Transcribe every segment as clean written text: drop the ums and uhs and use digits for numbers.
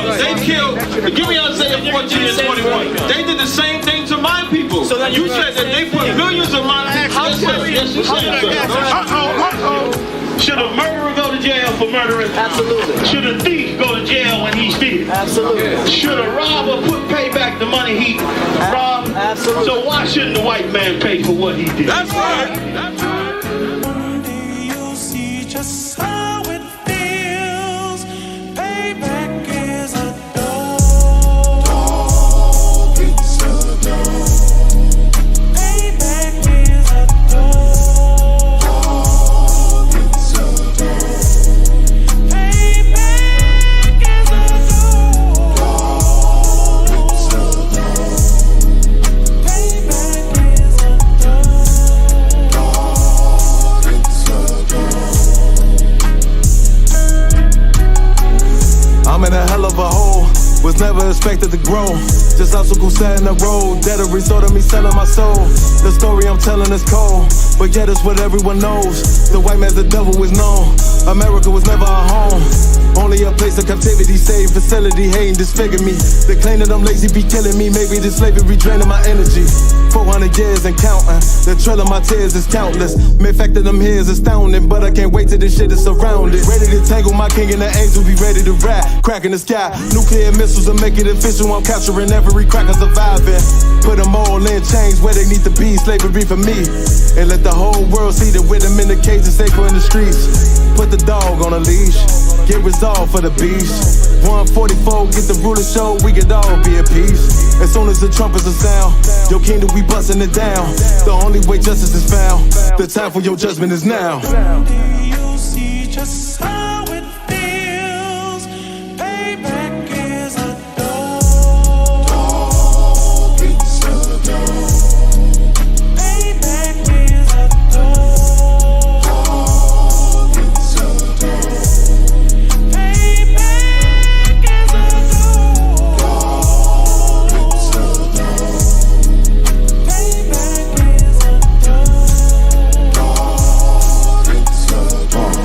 They killed, give me Isaiah 14 and 21. They did the same thing to my people. So then you said that they put millions of my houses. Yes, you said, sir. Should a murderer go to jail for murdering? Absolutely. Should a thief go to jail when he steals? Absolutely. Should a robber pay back the money he robbed? Absolutely. So why shouldn't the white man pay for what he did? That's right. That's right. One day you'll see just how it feels. Payback is a dog. It's a dog. Payback is a dog. It's a dog. Payback is a dog. It's a dog. Payback is a I'm in a hell of a hole, was never expected to grow. Just obstacle set in the road, that a result of me selling my soul. The story I'm telling is cold, but yet it's what everyone knows. The white man's the devil is known. America was never our home, only a place of captivity, save facility, hating, disfigure me. They claim that I'm lazy, be killing me. Maybe this slavery draining my energy. 400 years and counting, the trail of my tears is countless. Main fact that I'm here is astounding, but I can't wait till this shit is surrounded. Ready to tangle my king and the angel, be ready to rap. Crack in the sky, nuclear missiles will make it official. I'm capturing every cracker surviving. Put them all in chains where they need to be, slavery for me. And let the whole world see that with them in the cage is safer in the streets. Put the dog on a leash, get resolved for the beast. 144, get the ruler show, we could all be at peace. As soon as the trumpets are sound, your kingdom we busting it down. The only way justice is found, the time for your judgment is now. One day you'll see just how it feels. Payback is a dog. It's a dog. Payback is a dog. It's a dog. Payback is a dog. It's a dog. Payback is a dog.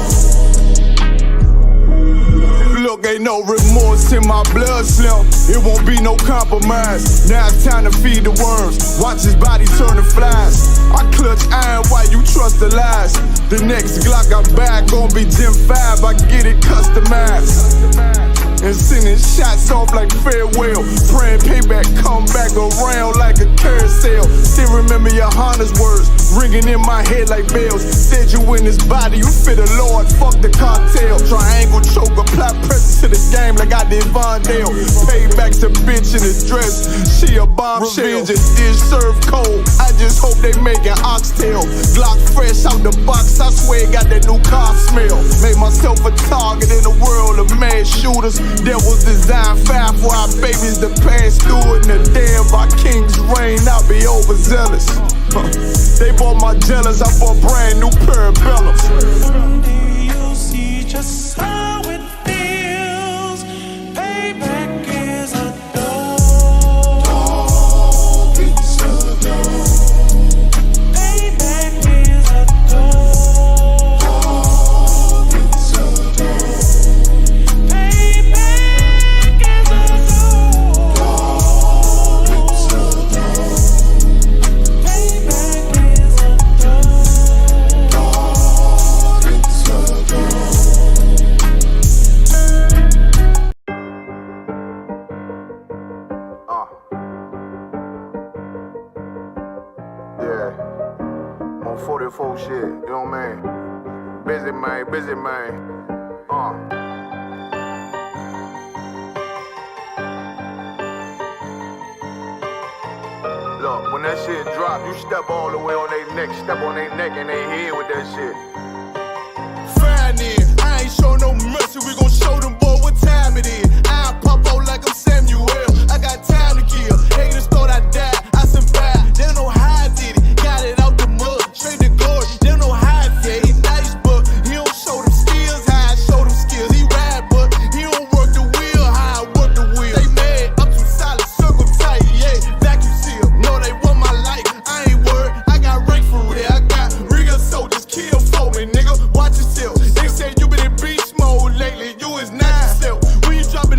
Look, ain't no remorse in my blood slim. It won't be no compromise. Now it's time to feed the worms. Watch his body turn to flies. I clutch iron while you trust the lies. The next Glock I buy gon' be Gen 5. I get it customized. And sending shots off like farewell. Praying payback come back around like a carousel. Still remember your Honda's words ringing in my head like bells. Said you in this body, you fit a Lord, fuck the cartel. Triangle choke, apply pressure to the game like I did Vondale. Payback's a bitch in a dress, she a bombshell. Revenge is served cold, I just hope they making oxtail. Glock fresh out the box, I swear it got that new car smell. Made myself a target in a world of mad shooters. That was designed fire for our babies to pass through. In the day of our king's reign, I'll be overzealous. They bought my jealous, I bought brand new parabellums. One day you'll see just how it feels. Payback is a dog. It's a dog. Payback is a dog. It's a dog. Payback is a dog. It's a dog. Payback is a dog. It's a dog. Yeah, on 44 shit, you know what I mean? Busy man, busy man. Look, when that shit drop, you step all the way on their neck, step on their neck and they head with that shit. Fine then, I ain't show no mercy, we gon' show them boy what time it is. I pop out like I'm Samuel, I got time to kill. Haters thought I died, I survived. They don't know how I did it, got it out the mud, straight to glory. They don't know how I did it, he nice but he don't show them skills, how I show them skills. He ride but he don't work the wheel, how I work the wheel. They mad, I'm too solid, circle tight, yeah, vacuum seal. No, they want my life, I ain't worried, I got rank for real. I got real soldiers, kill for me, nigga, watch yourself. They said you been in beast mode lately, you is not yourself. When you drop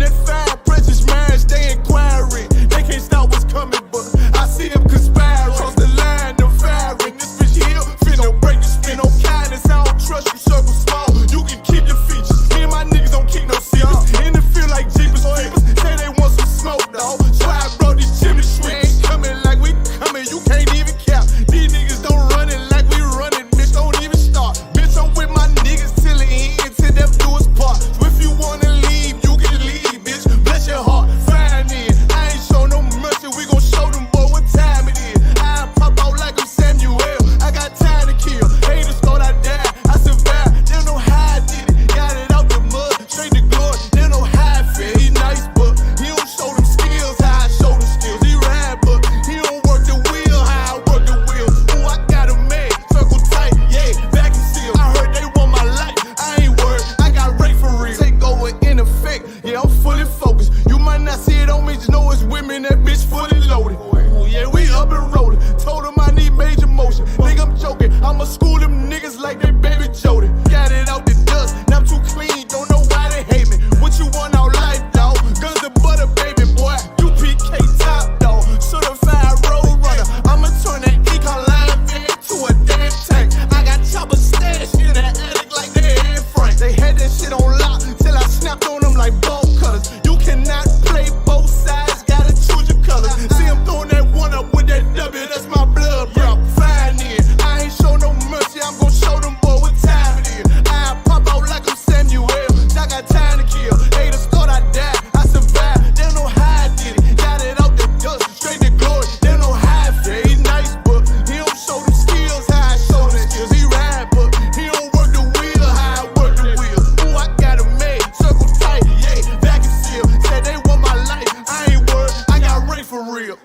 with Jody. Got it out the dust, now I'm too clean, don't know why they hate me. What you want out life, dawg? Guns and butter, baby boy. UPK top, dawg. Certified road runner. I'ma turn that econ line van to a damn tank. I got chopper stash in that attic like they Anne Frank. They had that shit on lock till I snapped on them like bolt cutters. You cannot play both sides, gotta choose your colors. See him throwing that one up with that W, that's my blood, bro. Fine in. I ain't show no mercy, I'm gon' show them boy what time it is. I pop out like I'm Samuel. I got time to kill. Haters thought I died, I survived. They don't know how I did it. Got it out the dust, straight to glory. They don't know how I feel. He's nice, but he don't show the skills how I show the skills. He ride, but he don't work the wheel how I work the wheel. Ooh, I got it made, circle tight, yeah, vacuum seal. Said they want my life, I ain't worried. I got rain for real.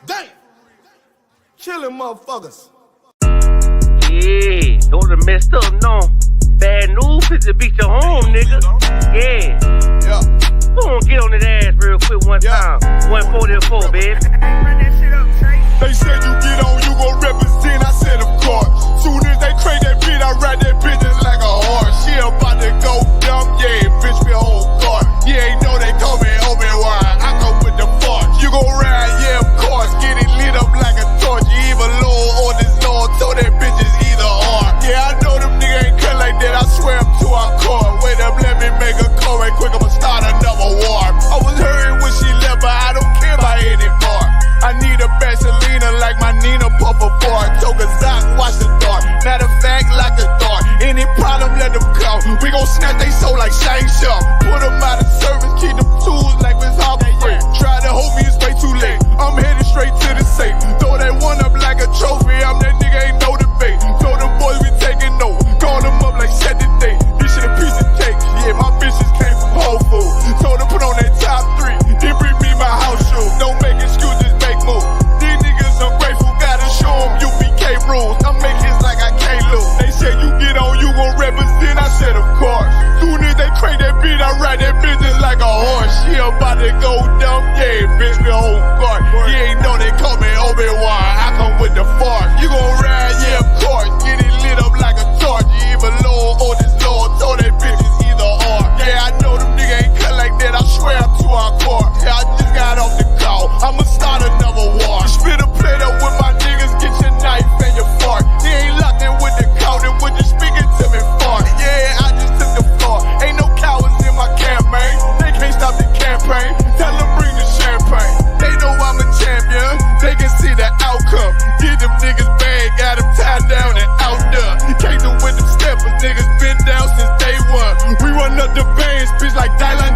Damn, killing motherfuckers. Yeah, don't have messed up, no. Bad news is to beat your home, nigga. Yeah. Go on, get on that ass real quick one time. 144, baby. They said you get on, you gon' represent. I said, of course. Soon as they crank that beat, I ride that bitch just like a horse. She about to go dumb, yeah, bitch, me whole car. Yeah, ain't know they call me Obi-Wan. I come with the force. You gon' ride, yeah, of course. Get it lit up like a torch. You even low or this Lord, told that bitch is either or. Yeah, I know them niggas ain't cut like that. I swear I'm to our core. Wait up, let me make a call right quick. I'ma start another war. I was hurting when she left, but I don't care about any part. I need a Vaseline like my Nina Puffer bar. Took a Zoc, watch the dark. Matter of fact, like a dart. Any problem, let them come. We gon' snatch they soul like Shane Sharp. Put them out of service, keep them tools like Miss Harper Free. Try to hold me, it's way too late. I'm headed straight to the safe. Throw that one up like a trophy. I'm that nigga, ain't no debate. Told them boys we taking note. Call them up like set the date. This shit a piece of cake. Yeah, my bitches came from Whole Foods. Told them put on that top 3. Then bring me my house shoes. Don't make excuses, make moves. These niggas ungrateful, gotta show them UPK rules. I'm making hits like I can't lose. They said you get on, you gon' represent. I said of course. Soon as they crank that beat, I ride that bitch just like a horse. She about to go dumb, yeah, bitch, me whole guard. You ain't know they call me Obi-Wan. I come with the force. You gon' ride, yeah, of course. Get it lit up like a torch. You even low or this Lord, told that bitch is either or. Yeah, I know them niggas ain't cut like that. I swear I'm to our core. Yeah, I just got off the call. I'ma start another war. Spit a plate up with my niggas. Get your knife and your fork. They ain't locked in with the count and with you speaking to me fart. Yeah, I just took the floor. Ain't no cowards in my campaign. They can't stop the campaign. Tell them bring the champagne. They know I'm a champion. They can see the outcome. Get them niggas bad, got them tied down and out there. Can't do with them steppers. Niggas been down since day one. We run up the bands, bitch like Dylan.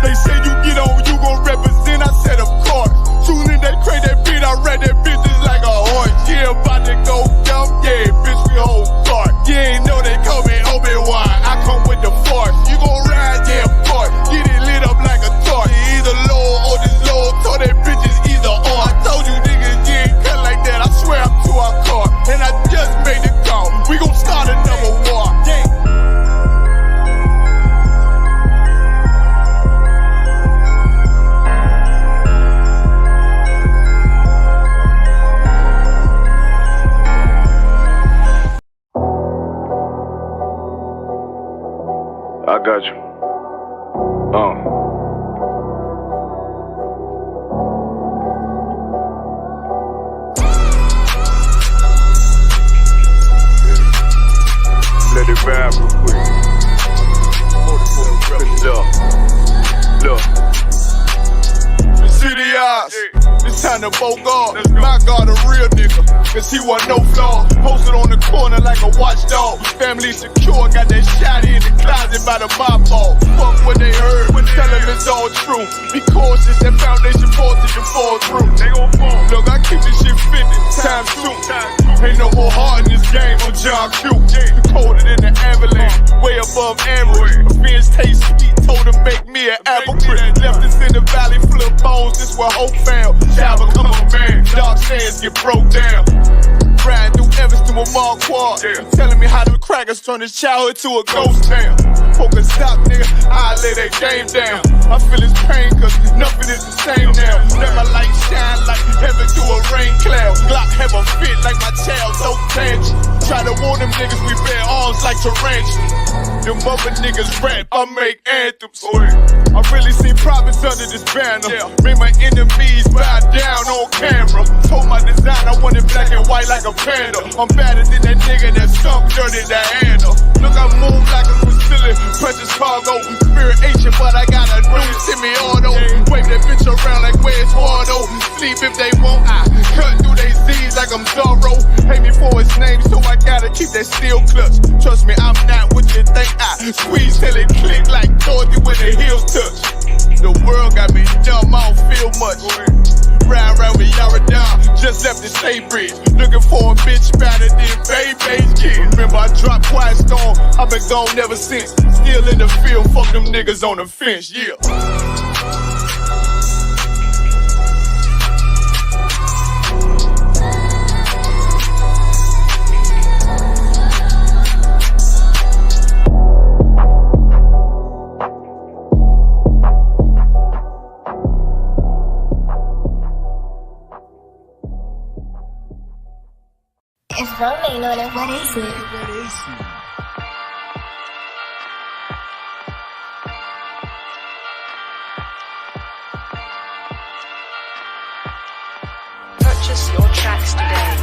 They say you get on, you gon' represent. I said of course. Soon as they crank that beat, I ride that bitch just like a horse. Yeah, about to go dumb, yeah, bitch, we whole guard. You ain't know they call me Obi-Wan. I come with the force. You gon' ride, yeah, of course. Get it lit up like a torch. You either low or this low, told that bitch is either or. I told you niggas, you ain't cut like that. I swear I'm to our car. And I just made the call. We gon' start another war. Yeah. I got you. Let it ride real quick. Look. City eyes. It's time to Bogart. My God, a real nigga. Cause he wasn't no flaw. Posted on the corner like a watchdog. Family secure, got that shot in the closet by the mob ball. Fuck what they heard, tell them it's all true. Be cautious, that foundation voltage and fall through. They gon' fall. Look, I keep this shit 50 times 2. Ain't no more heart in this game, I'm John Q. Colder than the avalanche, way above average. Offense taste sweet, told him make me an apple crisp. Left us in the valley full of bones, this where hope failed. Child become a man, dark sands get broke down. Riding through Evanston with Mark Quad, telling me how them crackers turned his childhood to a ghost town. folk can stop, nigga, I lay that game down. I feel his pain, cause nothing is the same now. Let my light shine like heaven through a rain cloud. Glock have a fit like my child, so tangent. Try to warn them niggas, we bear arms like tarantula. Them other niggas rap, I make anthems. I really see profits under this banner. Made my enemies bow down on camera. Told my design I wanted black and white like a panda. I'm better than that nigga that stunk dirty Diana. Look, I move like a facility, precious cargo. Spirit ancient, but I got a new semi-auto. Wave that bitch around like where's Waldo. Sleep if they won't, I cut through they Z's like I'm Zorro. Hate me for his name, so I gotta keep that steel clutch. Trust me, I'm not what you think. I squeeze till it click like Dorothy when the heels touch. The world got me dumb, I don't feel much. Ride around with Yara down, just left the state bridge. Looking for a bitch better than Baby's kid. Remember I dropped Quiet Storm, I've been gone ever since. Still in the field, fuck them niggas on the fence, yeah. It's rolling on it, what is it? Purchase your tracks today.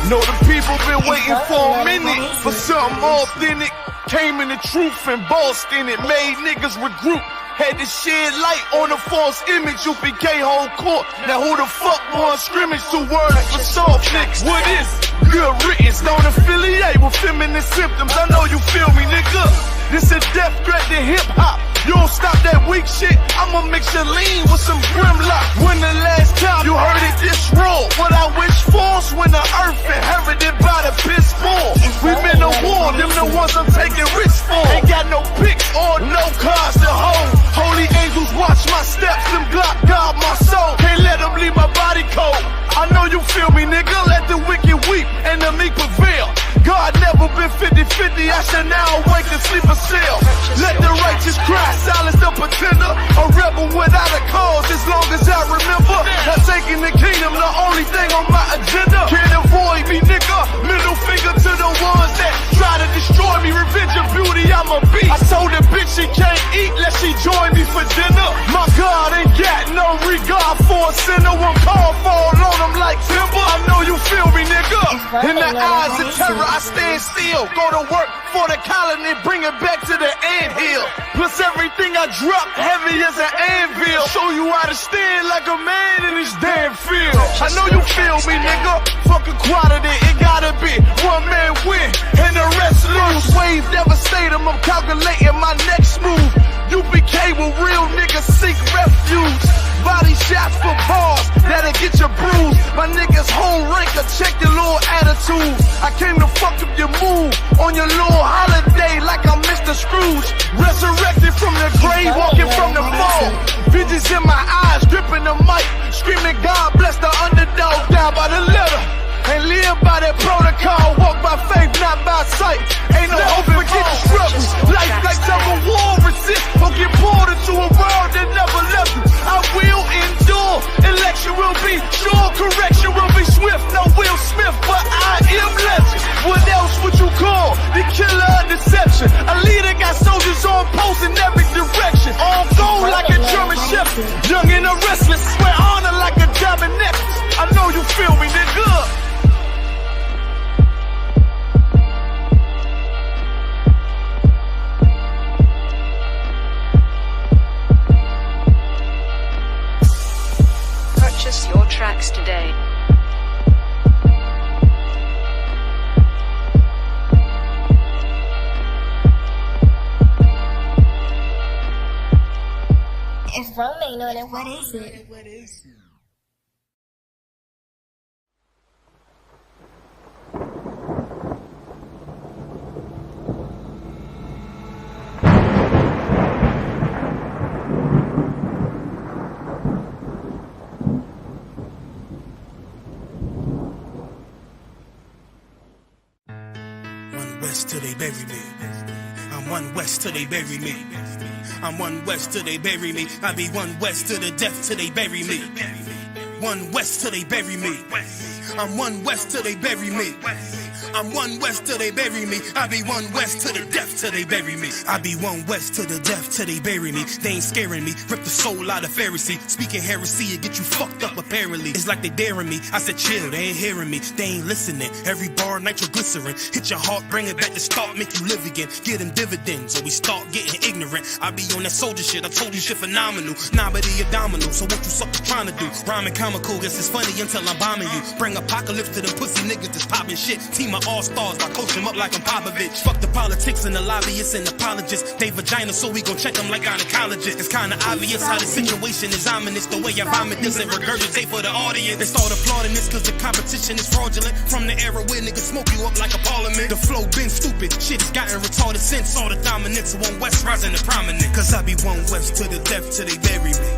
Know the people been waiting for a minute for something authentic. Came in the truth and bossed in it, made niggas regroup. Had to shed light on the false image, UPK whole court. Now who the fuck won scrimmage? 2 words for soft niggas. What is it? Good riddance, don't affiliate with feminine symptoms. I know you feel me, nigga. This a death threat to hip hop. You don't stop that weak shit, I'ma mix your lean with some grimlock. When the last time you heard it this raw? What I wish for's when the earth inherited by the piss balls. We been to war, them the ones I'm taking risks for. Ain't got no picks or no cars to hold. Holy angels watch my steps, them Glock guard my soul. Can't let them leave my body cold. I know you feel me, nigga, let the wicked weep and the meek prevail. God never been 50-50, I shall now awake and sleep a cell. Let the righteous cry, silence the pretender. A rebel without a cause, as long as I remember. Not taking the kingdom, the only thing on my agenda. Can't avoid me, nigga, middle finger to the ones that try to destroy me. Revenge of beauty, I'm a beast. I told the bitch she can't eat, let she join me for dinner. My God ain't got no regard for a sinner. One call fall on him like timber. I know you feel me, nigga. In the eyes of terror, I stand still. Go to work for the colony, bring it back to the anthill. Plus everything I drop, heavy as an anvil. Show you how to stand like a man in this damn field. I know you feel me, nigga. Fuck equality, it gotta be one man win and the rest lose. Wave devastator, I'm calculating my next move. UPK with real niggas seek refuge. Body shots for bars, that'll get you bruised. My niggas home ranker, check your little attitude. I came to fuck up your mood on your little holiday like I'm Mr. Scrooge. Resurrected from the grave, walking from the fall. Visions in my eyes, gripping the mic, screaming God bless the underdog, down by the letter. And live by that protocol, walk by faith, not by sight. Ain't no hope for getting struggles. Life like tug of war, resist or get pulled into a world that never left you. I will endure, election will be sure, correction will be swift. No Will Smith, but I am legend. What else would you call the killer of deception? A leader got soldiers on post in every direction. On gold like a German shepherd, young and a restless, swear honor like a diamond necklace. I know you feel me, nigga. Purchase your tracks today. It's rolling on it, what is it? west till they bury me. I'm one west till they bury me. I'm one west till they bury me. I be one west to the death till they bury me. One west till they bury me. I'm one west till they bury me. I'm one west till they bury me. I be one west to the death till they bury me. I be one west to the death till they bury me. They ain't scaring me. Rip the soul out of Pharisee. Speaking heresy, it get you fucked up apparently. It's like they daring me. I said chill, they ain't hearing me. They ain't listening. Every bar nitroglycerin. Hit your heart, bring it back to start, make you live again. Get them dividends, or we start getting ignorant. I be on that soldier shit. I told you shit phenomenal. Nah, but he a domino. So what you suckers trying to do? Rhyming comical, guess it's funny until I'm bombing you. Bring apocalypse to them pussy niggas that's popping shit. Team of all-stars, I coach them up like I'm Popovich. Fuck the politics and the lobbyists and apologists. They vagina, so we gon' check them like gynecologists. It's kinda obvious how the situation is ominous. The way I vomit this and regurgitate for the audience. They start applauding this cause the competition is fraudulent. From the era where niggas smoke you up like a parliament. The flow been stupid, shit has gotten retarded since all the dominance of one west rising to prominent. Cause I be one west to the death till they bury me.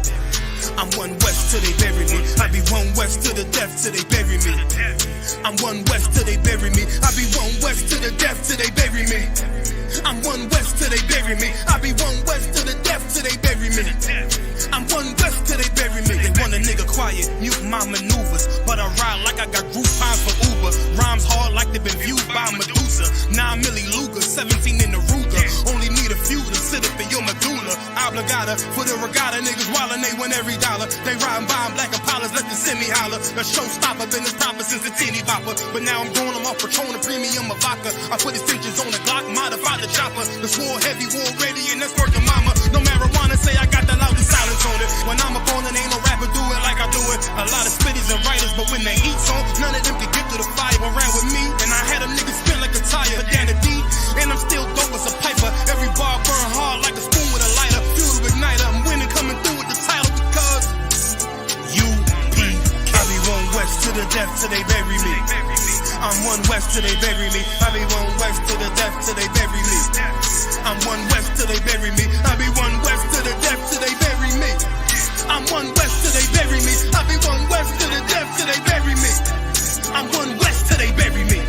I'm one west till they bury me. I be one west to the death till they bury me. I'm one west till they bury me. I be one west to the death till they bury me. I'm one west till they bury me. I be one west to the death till they bury me. I'm one west till they bury me. They want a nigga quiet, mute my maneuvers, but I ride like I got Groupon for Uber. Rhymes hard like they been viewed by Medusa. 9 milli Luger, 17 in the Ruger. Only need a few to sit up in your medulla. Obligata for the regatta, niggas wildin', they win every dollar. They riding by in black Impalas, let the semi holler. A showstopper, been this proper since the teeny bopper. But now I'm going them off Patron, a premium of vodka. I put extensions on the Glock, modified the chopper. The swore heavy, war ready, and that's working mama. No marijuana, say I got the loudest silence on it. When I'm up on it, ain't no rapper do it like I do it. A lot of spitties and writers, but when the heat's on, none of them can get to the fire around with me. And I had a nigga spin like a tire, down the D, and I'm still dope as a piper. Every bar burn hard like a spoon with a lighter. Fuel to igniter, I'm winning, coming through with the title because UP. I be one west to the death till they bury me. I'm one west till they bury me. I be one west to the death till they bury me. I'm one west till they bury me. I be one west to the death till they bury me. I'm one west till they bury me. I be one west to the death till they bury me. I'm one west till they bury me.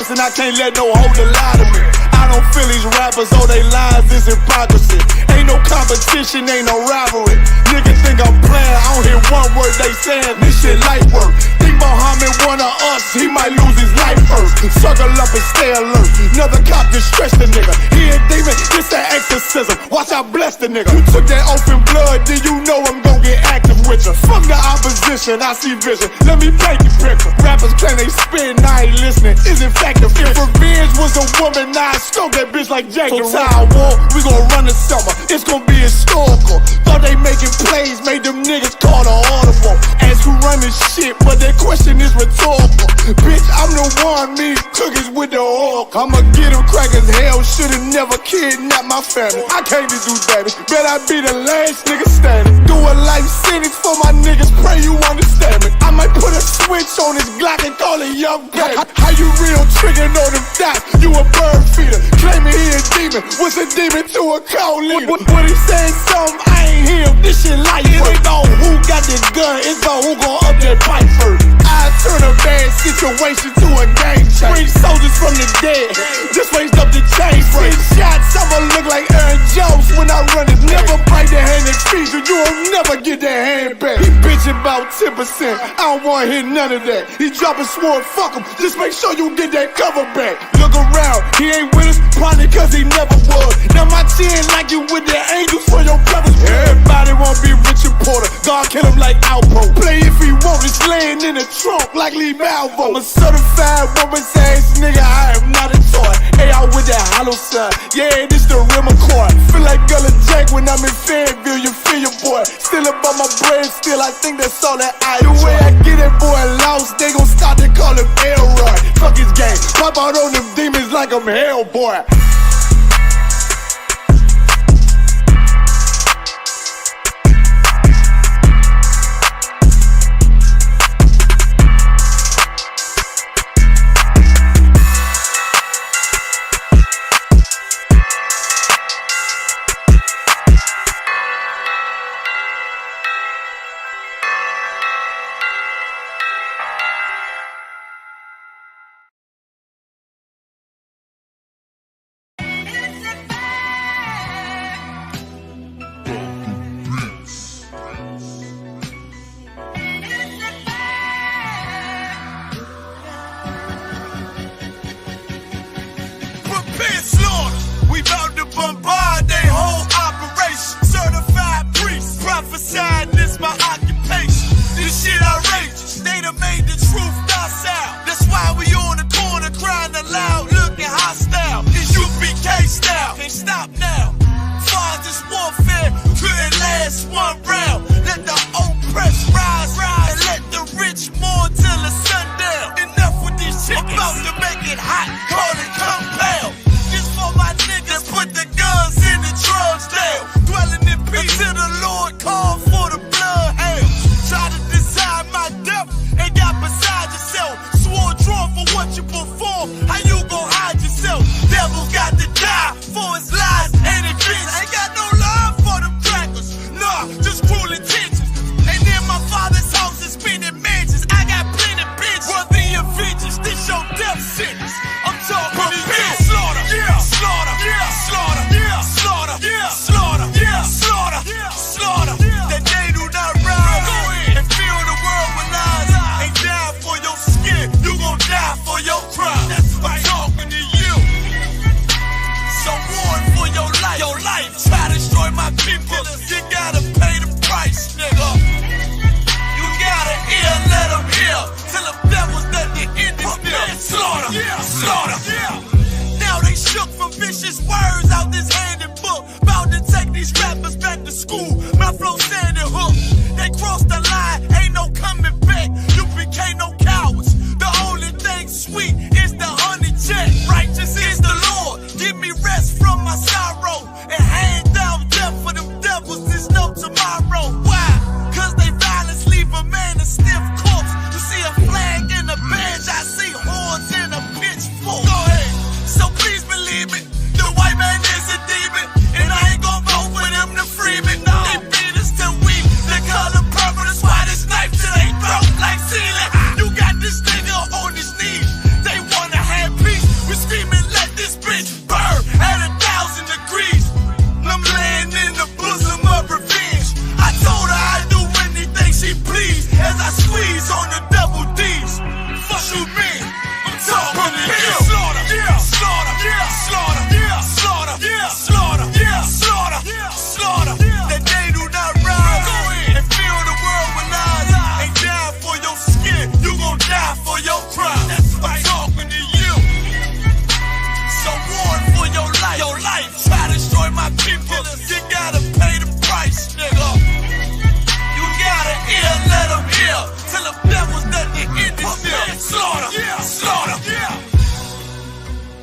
And I can't let no holder lie to me. I don't feel these rappers, all they lies is hypocrisy. Ain't no competition, ain't no rivalry. Niggas think I'm playing, I don't hear one word they saying. This shit light work. Think Muhammad one of us, he might lose his life first. Circle up and stay alert. Another cop just stretched the nigga. He a demon, this that exorcism. Watch I bless the nigga. You took that open blood, then you know I'm gon' get active with you. Fuck the opposition, I see vision. Let me paint the picture. Rappers claim they spit and I ain't listening. Is it fact if revenge was a woman, now I stroke that bitch like Jack the Ripper. War, we gon' run the summer. It's gon' be historical. Thought they making plays, made them niggas call the audible. Ask who run this shit, but that question is rhetorical. Bitch, I'm the one, me cookies with the oil. I'ma get them crackers, hell, should've never kidnapped my family. I can't do that, bet I be the last nigga standing. Do a life sentence for my niggas, pray you understand me. I might put a switch on this Glock and call it young baby. How you real triggering on them dots? You a bird feeder, claiming he a demon. What's a demon to a cold leader? When he saying something, I ain't hear him. This shit light. It ain't on who got this gun, it's on who gon' up that pipe first. I turn a bad situation to a game changer. Bring soldiers from the dead, just raised up the chain. 6 shots, I'ma look like Aaron Jones when I run it. Never bite the hand that feeds you, you will never get that hand back. He bitchin' about 10%, I don't wanna hear none of that. He dropping sword, fuck him, just make sure you get that cover back. Look around, he ain't with us, probably cause he never was. Now my chin like you with the angels for your brothers. Everybody wanna be Richard Porter, God kill him like Alpo. Play if he want, it's laying in the trunk like Lee Malvo. I'm a certified woman pussy ass nigga, I am not a toy. Hey, out with that hollow son. Yeah, this the real McCoy. Feel like Gullah Jack when I'm in Fayetteville, you feel your boy. Still up on my brain, still I think that's all that I enjoy. The way I get that boy lost, they gon' start to call him Elroy. Fuck his game, pop out on them demons like I'm Hellboy.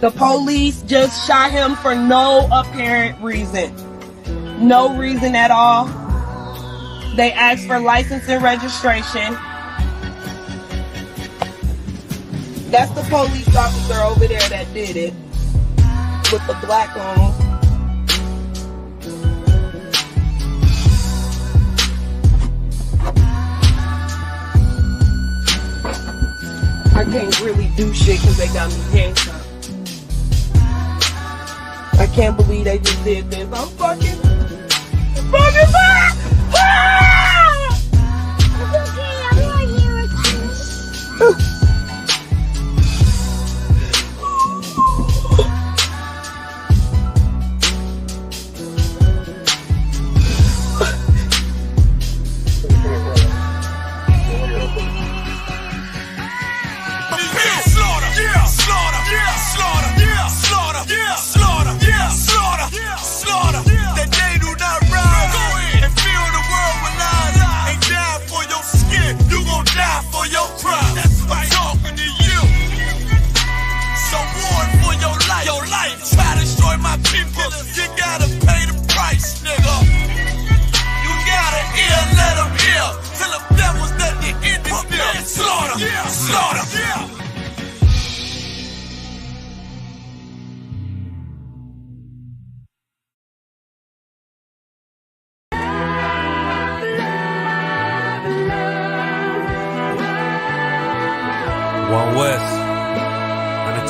The police just shot him for no apparent reason. No reason at all. They asked for license and registration. That's the police officer over there that did it. With the black on. I can't really do shit because they got me handcuffed. I can't believe they just did this. I'm fucking back! Ah! It's okay, I'm right here with you. Slaughter, yeah.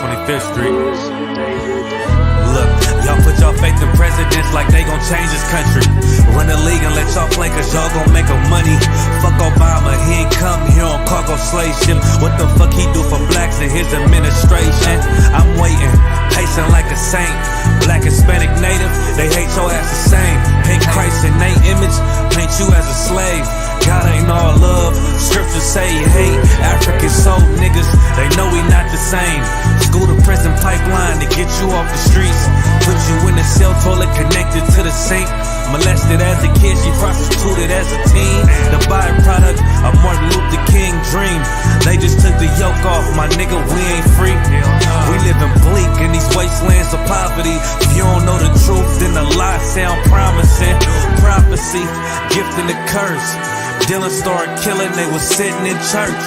25th Street. Look, y'all put y'all faith in presidents like they gon' change this country. Run the league and let y'all play cause y'all gon' make a money. Fuck Obama, he ain't come here on cargo slave ship. What the fuck he do for blacks in his administration? I'm waiting, patient like a saint. Black, Hispanic, Native, they hate your ass the same. Paint Christ in they image, paint you as a slave. God ain't all love, scriptures say he hate. African soul niggas, they know we not the same. School to prison pipeline to get you off the streets. Put you in the cell toilet connected to the sink. Molested as a kid, she prostituted as a teen. The byproduct of Martin Luther King dream. They just took the yoke off, my nigga, we ain't free. We living bleak in these wastelands of poverty. If you don't know the truth, then the lies sound promising. Prophecy, gift and the curse. Dylan started killing, they was sitting in church.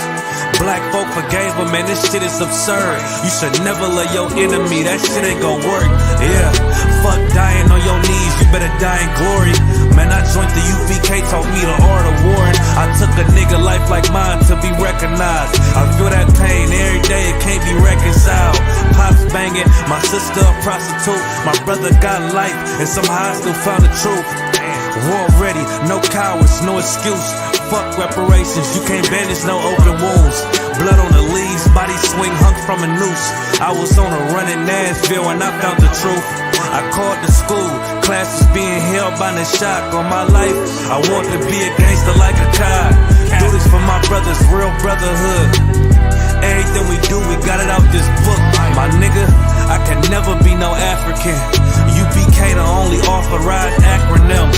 Black folk forgave him, man, this shit is absurd. You should never love your enemy, that shit ain't gon' work. Yeah, fuck dying on your knees, you better die in glory. Man, I joined the UPK, taught me the art of warring. I took a nigga life like mine to be recognized. I feel that pain every day, it can't be reconciled. Pops banging, my sister a prostitute. My brother got life, and somehow I still found the truth. War ready, no cowards, no excuse. Fuck reparations, you can't bandage no open wounds. Blood on the leaves, body swing hung from a noose. I was on a run in Nashville and I found the truth. I called the school, classes being held by the shock on my life. I want to be a gangster like a cop. Do this for my brothers, real brotherhood. Everything we do, we got it out this book. My nigga, I can never be no African. UPK the only authorized acronym.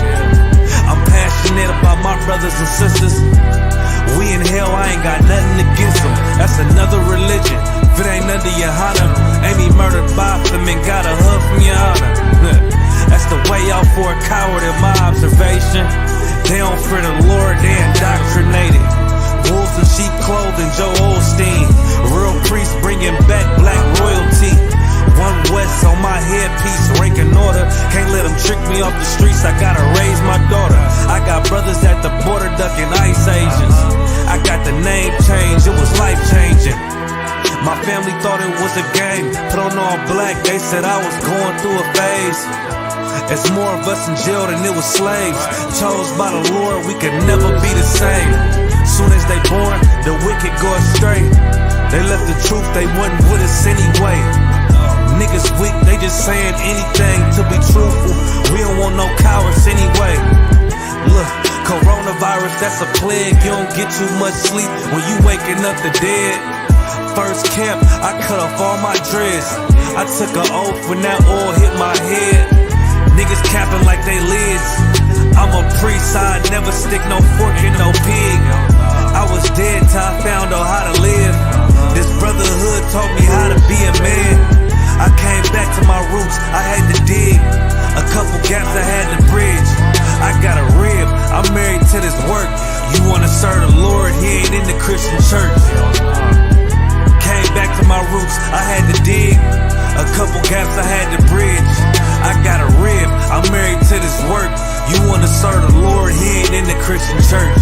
I'm passionate about my brothers and sisters. We in hell, I ain't got nothing against them. That's another religion. If it ain't under your honor, ain't me murdered by them and got a hug from your honor. That's the way out for a coward in my observation. They don't fear the Lord, they indoctrinated. Wolves in sheep clothing, Joe Osteen. Real priests bringing back black royalty. One West on my headpiece, ranking order. Can't let them trick me off the streets, I gotta raise my daughter. I got brothers at the border ducking ICE agents. I got the name change, it was life changing. My family thought it was a game, put on all black, they said I was going through a phase. It's more of us in jail than it was slaves. Chose by the Lord, we could never be the same. Soon as they born, the wicked go astray. They left the truth, they wasn't with us anyway. Niggas weak, they just saying anything to be truthful. We don't want no cowards anyway. Look, coronavirus, that's a plague. You don't get too much sleep when you waking up the dead. First camp, I cut off all my dreads. I took an oath when that oil hit my head. Niggas capping like they lids. I'm a priest, I never stick no fork in no pig. I was dead till I found out how to live. This brotherhood taught me how to be a man. I came back to my roots, I had to dig. A couple gaps I had to bridge. I got a rib, I'm married to this work. You wanna serve the Lord, he ain't in the Christian church. Came back to my roots, I had to dig. A couple gaps I had to bridge. I got a rib, I'm married to this work. You wanna serve the Lord, he ain't in the Christian church.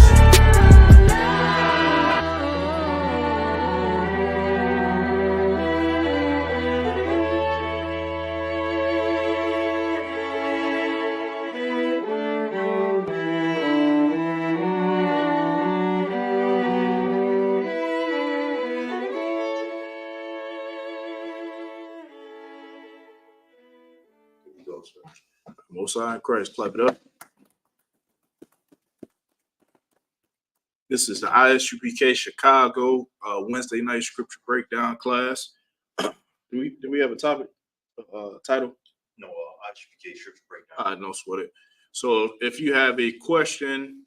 Most High in Christ, clap it up. This is the Isupk Chicago Wednesday night scripture breakdown class. Do we have a topic title? No, Isupk scripture breakdown. I no sweat it. So if you have a question,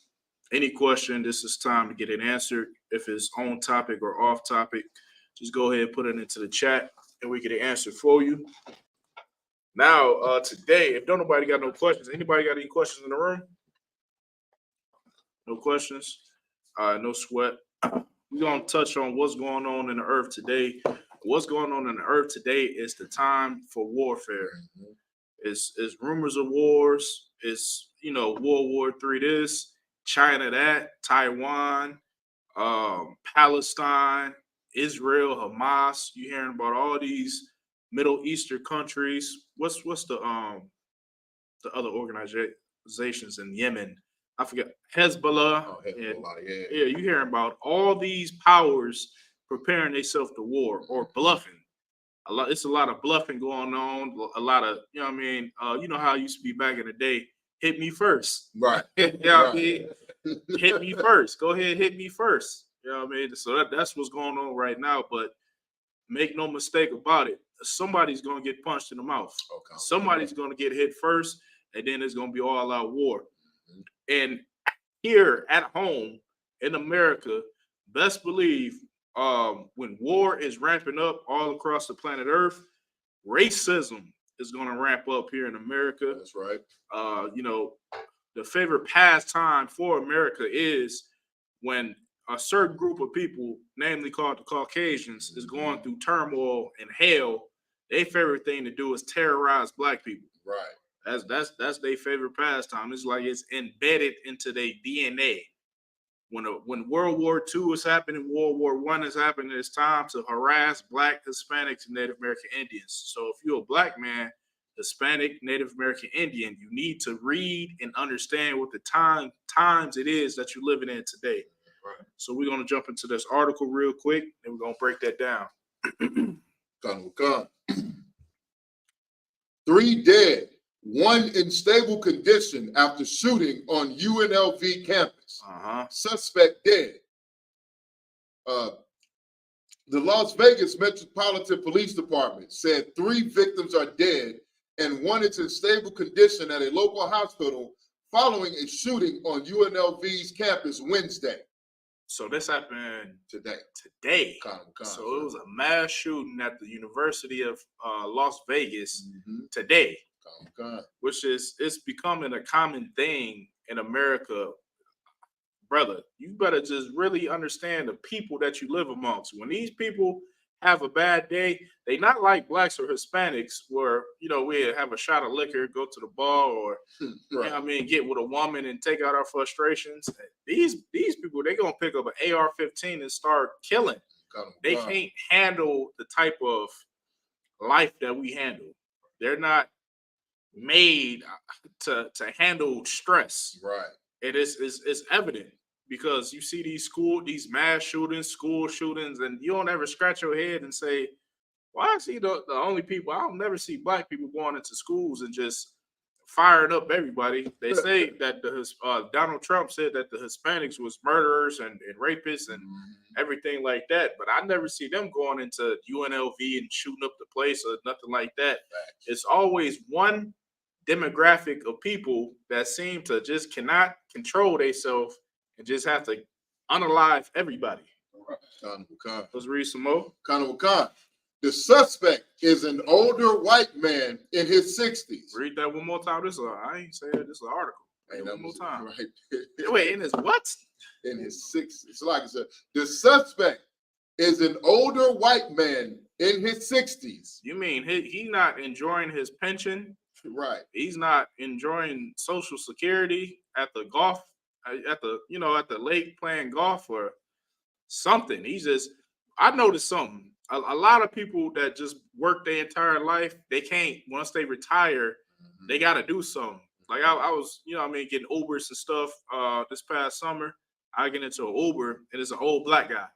any question, this is time to get it answered. If it's on topic or off topic, just go ahead and put it into the chat and we get it answered for you. Now, today, if don't nobody got no questions, anybody got any questions in the room? No questions? No sweat. We're going to touch on what's going on in the earth today. What's going on in the earth today is the time for warfare. It's rumors of wars. It's, World War III this, China that, Taiwan, Palestine, Israel, Hamas. You hearing about all these Middle Eastern countries. What's the other organizations in Yemen? I forget. Hezbollah. Oh, Hezbollah, yeah, you hearing about all these powers preparing themselves to war or bluffing. It's a lot of bluffing going on. A lot of, you know what I mean? You know how it used to be back in the day. Hit me first. Right. You know what I mean? Hit me first. Go ahead, hit me first. You know what I mean? So that's what's going on right now. But make no mistake about it. Somebody's going to get punched in the mouth. Okay. Somebody's going to get hit first, and then it's going to be all out war. Mm-hmm. And here at home in America, best believe when war is ramping up all across the planet Earth, racism is going to ramp up here in America. That's right. You know, the favorite pastime for America is when a certain group of people, namely called the Caucasians, is going through turmoil and hell. Their favorite thing to do is terrorize black people. Right. That's their favorite pastime. It's like it's embedded into their DNA. When World War II is happening, World War I is happening, it's time to harass Black, Hispanics, and Native American Indians. So if you're a Black man, Hispanic, Native American Indian, you need to read and understand what the times it is that you're living in today. Right. So we're going to jump into this article real quick, and we're going to break that down. Come. 3 dead, 1 in stable condition after shooting on UNLV campus. Suspect dead. The Las Vegas Metropolitan Police Department said 3 victims are dead and 1 is in stable condition at a local hospital following a shooting on UNLV's campus Wednesday. So this happened today. So it was a mass shooting at the University of Las Vegas today, which it's becoming a common thing in America. Brother, you better just really understand the people that you live amongst. When these people have a bad day, they not like Blacks or Hispanics where, you know, we have a shot of liquor, go to the bar, or you know what I mean, get with a woman and take out our frustrations. These people, they gonna pick up an AR-15 and start killing. They can't handle the type of life that we handle. They're not made to handle stress. Right. It is evident because you see these mass shootings, school shootings, and you don't ever scratch your head and say, why is he the only people? I don't never see Black people going into schools and just firing up everybody. They say that Donald Trump said that the Hispanics was murderers and rapists and everything like that, but I never see them going into UNLV and shooting up the place or nothing like that. It's always one demographic of people that seem to just cannot control themselves and just have to unalive everybody. Let's read some more. The suspect is an older white man in his 60s. Read that one more time. I ain't saying this is an article. One more time. Right. Wait, in his what? In his 60s. Like I said, the suspect is an older white man in his 60s. You mean he not enjoying his pension? Right. He's not enjoying Social Security at the golf, at the lake playing golf or something. I noticed something. A lot of people that just work their entire life, they can't, once they retire, they got to do something. Like I was, getting Ubers and stuff this past summer. I get into an Uber and it's an old Black guy.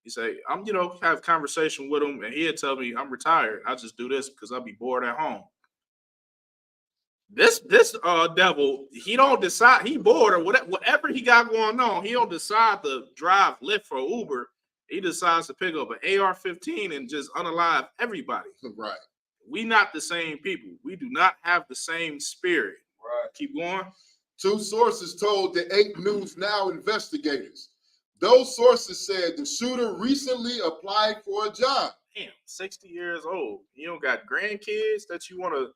He say, I'm, have a conversation with him and he'll tell me I'm retired. I just do this because I'll be bored at home. This devil, he don't decide, he bored or whatever he got going on. He don't decide to drive Lyft or Uber. He decides to pick up an AR-15 and just unalive everybody. Right. We not the same people. We do not have the same spirit. Right. Keep going. 2 sources told the 8 News Now investigators. Those sources said the shooter recently applied for a job. Damn, 60 years old. You don't got grandkids that you want to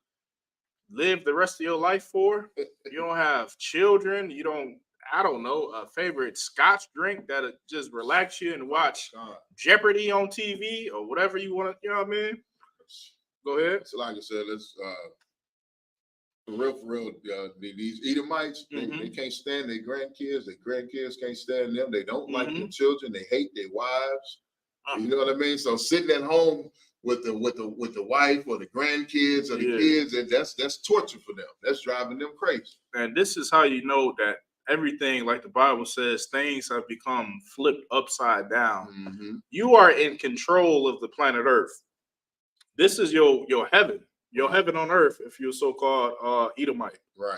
live the rest of your life for. You don't have children. You don't, I don't know, a favorite Scotch drink that'll just relax you and watch Jeopardy on TV or whatever you want to, you know what I mean? Go ahead. So like I said, let's for real, these Edomites, they can't stand their grandkids. Their grandkids can't stand them. They don't like their children. They hate their wives. You know what I mean? So sitting at home with the wife or the grandkids or the kids, and that's torture for them. That's driving them crazy. And this is how you know that everything, like the Bible says, things have become flipped upside down. Mm-hmm. You are in control of the planet Earth. This is your heaven, heaven on earth, if you're so-called Edomite. Right.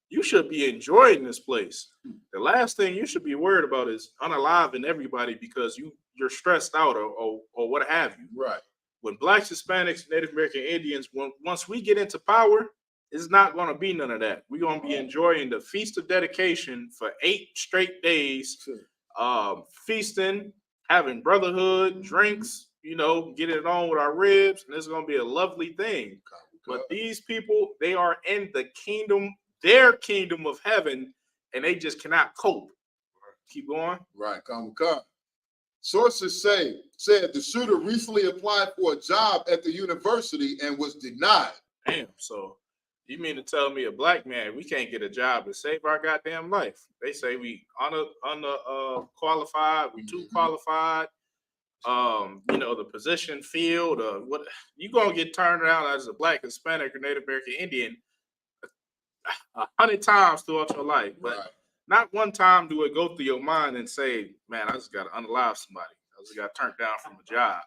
You should be enjoying this place. The last thing you should be worried about is unaliving everybody because you're stressed out or what have you. Right. When Blacks, Hispanics, Native American Indians, once we get into power, it's not going to be none of that. We're going to be enjoying the Feast of Dedication for 8 straight days, feasting, having brotherhood, drinks, getting it on with our ribs, and it's going to be a lovely thing. But these people, they are in the kingdom, their kingdom of heaven, and they just cannot cope. Keep going. Right, come. Sources said the shooter recently applied for a job at the university and was denied. Damn, so you mean to tell me a black man, we can't get a job to save our goddamn life? They say we qualified, we too qualified. The position field, what you gonna get turned around as a Black, Hispanic, or Native American Indian 100 times throughout your life, but not one time do it go through your mind and say, man, I just got to unalive somebody. I just got turned down from a job.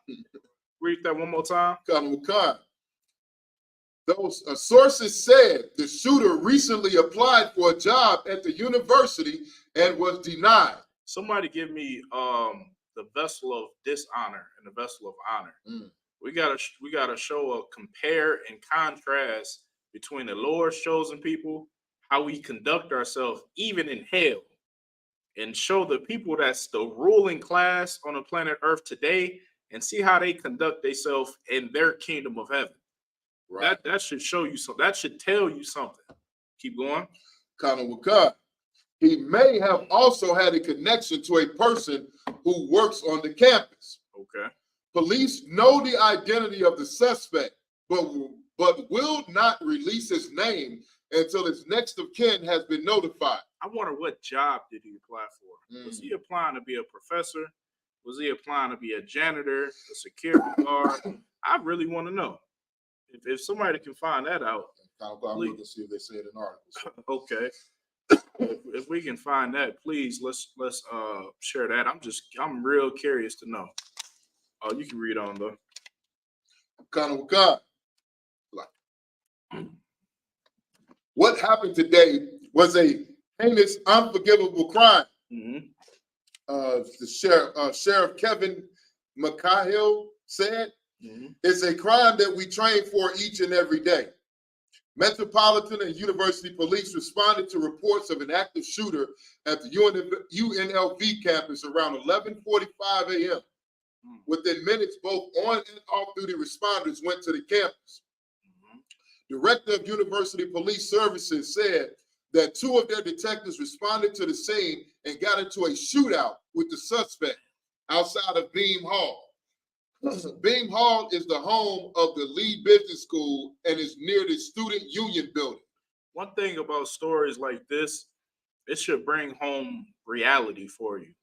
Read that one more time. Those sources said the shooter recently applied for a job at the university and was denied. Somebody give me the vessel of dishonor and the vessel of honor. We gotta show a compare and contrast between the Lord's chosen people, how we conduct ourselves even in hell, and show the people that's the ruling class on the planet Earth today and see how they conduct themselves in their kingdom of heaven. Right. That should show you something. That should tell you something. Keep going. He may have also had a connection to a person who works on the campus. Okay. Police know the identity of the suspect, but will not release his name until his next of kin has been notified. I wonder what job did he apply for? Was he applying to be a professor? Was he applying to be a janitor, a security guard? I really want to know. If somebody can find that out, I'm looking to see if they say it in articles. Okay. If we can find that, please let's share that. I'm real curious to know. You can read on though. What happened today was a heinous, unforgivable crime. The Sheriff Kevin McCahill said, it's a crime that we train for each and every day. Metropolitan and University Police responded to reports of an active shooter at the UNLV campus around 11:45 a.m. Within minutes, both on and off-duty responders went to the campus. Director of University Police Services said that 2 of their detectives responded to the scene and got into a shootout with the suspect outside of Beam Hall. Beam Hall is the home of the Lee Business School and is near the Student Union building. One thing about stories like this, it should bring home reality for you.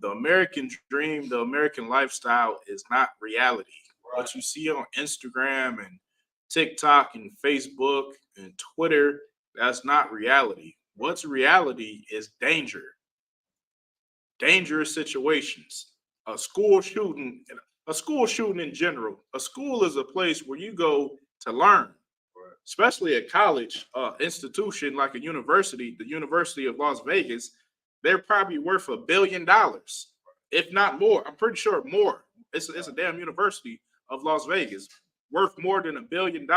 The American dream, the American lifestyle is not reality. What you see on Instagram and TikTok and Facebook and Twitter, that's not reality. What's reality is danger. Dangerous situations. A school shooting in general. A school is a place where you go to learn, especially a college institution like a university, the University of Las Vegas. They're probably worth $1 billion, if not more. I'm pretty sure more. It's a damn University of Las Vegas, worth more than $1 billion.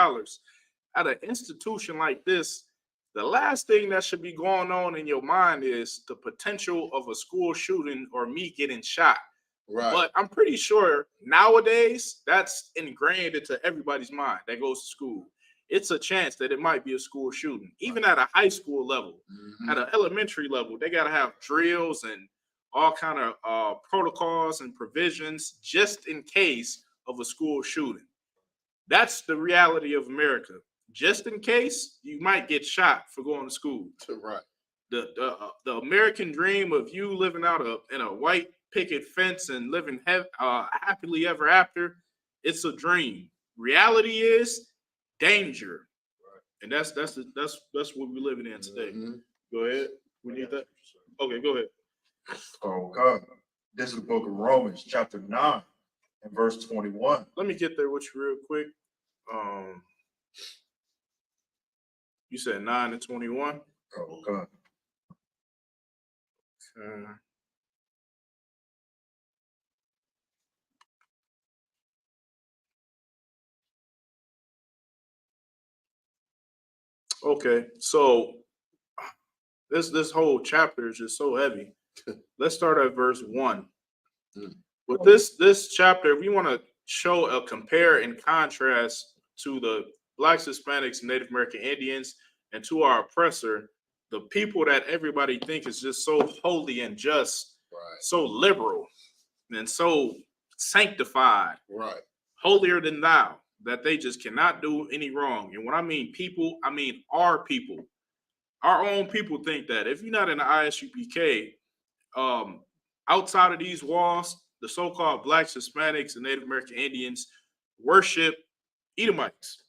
At an institution like this, the last thing that should be going on in your mind is the potential of a school shooting or me getting shot. Right. But I'm pretty sure nowadays that's ingrained into everybody's mind that goes to school. It's a chance that it might be a school shooting. Even at a high school level, at an elementary level, they got to have drills and all kind of protocols and provisions just in case of a school shooting. That's the reality of America. Just in case you might get shot for going to school. Right. The American dream of you living out in a white picket fence and living happily ever after. It's a dream. Reality is danger, and that's what we're living in today. Go ahead. We need that. Okay, go ahead. Oh God, this is the book of Romans, chapter 9, and verse 21. Let me get there with you real quick. You said 9 and 21. Oh God. Okay, so this whole chapter is just so heavy. Let's start at verse 1. With this chapter, we want to show a compare and contrast to the Blacks, Hispanics, Native American Indians, and to our oppressor, the people that everybody think is just so holy and just, so liberal, and so sanctified, holier than thou, that they just cannot do any wrong. And when I mean people, I mean our people. Our own people think that. If you're not in the ISUPK, outside of these walls, the so-called Blacks, Hispanics, and Native American Indians worship Edomites.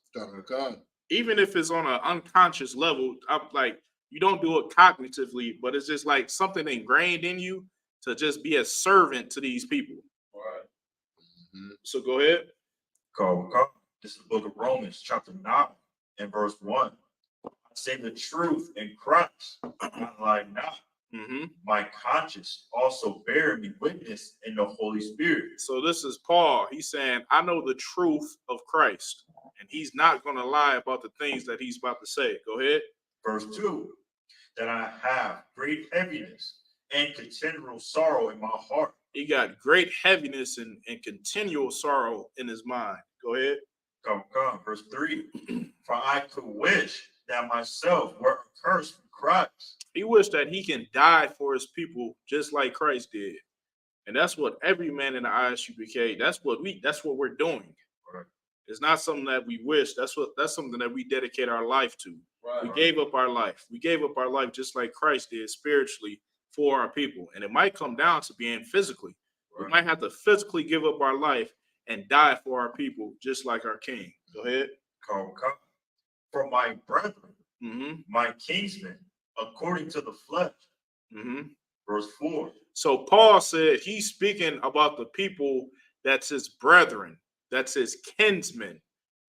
Even if it's on an unconscious level, I'm like, you don't do it cognitively, but it's just like something ingrained in you to just be a servant to these people. So go ahead. This is the book of Romans, chapter 9, and verse 1. I say the truth in Christ, not lie not. My conscience also bear me witness in the Holy Spirit. So this is Paul. He's saying, I know the truth of Christ, and he's not going to lie about the things that he's about to say. Go ahead. Verse 2, that I have great heaviness and continual sorrow in my heart. He got great heaviness and continual sorrow in his mind. Go ahead. Verse 3, for I could wish that myself were accursed from Christ. He wished that he can die for his people just like Christ did. And that's what every man in the ISUPK, that's what we're doing. It's not something that we wish. That's something that we dedicate our life to. We gave up our life. We gave up our life just like Christ did spiritually for our people. And it might come down to being physically. We might have to physically give up our life and die for our people, just like our King. Go ahead. For my brethren, my kinsmen, according to the flesh. Verse 4. So Paul said he's speaking about the people that's his brethren, that's his kinsmen,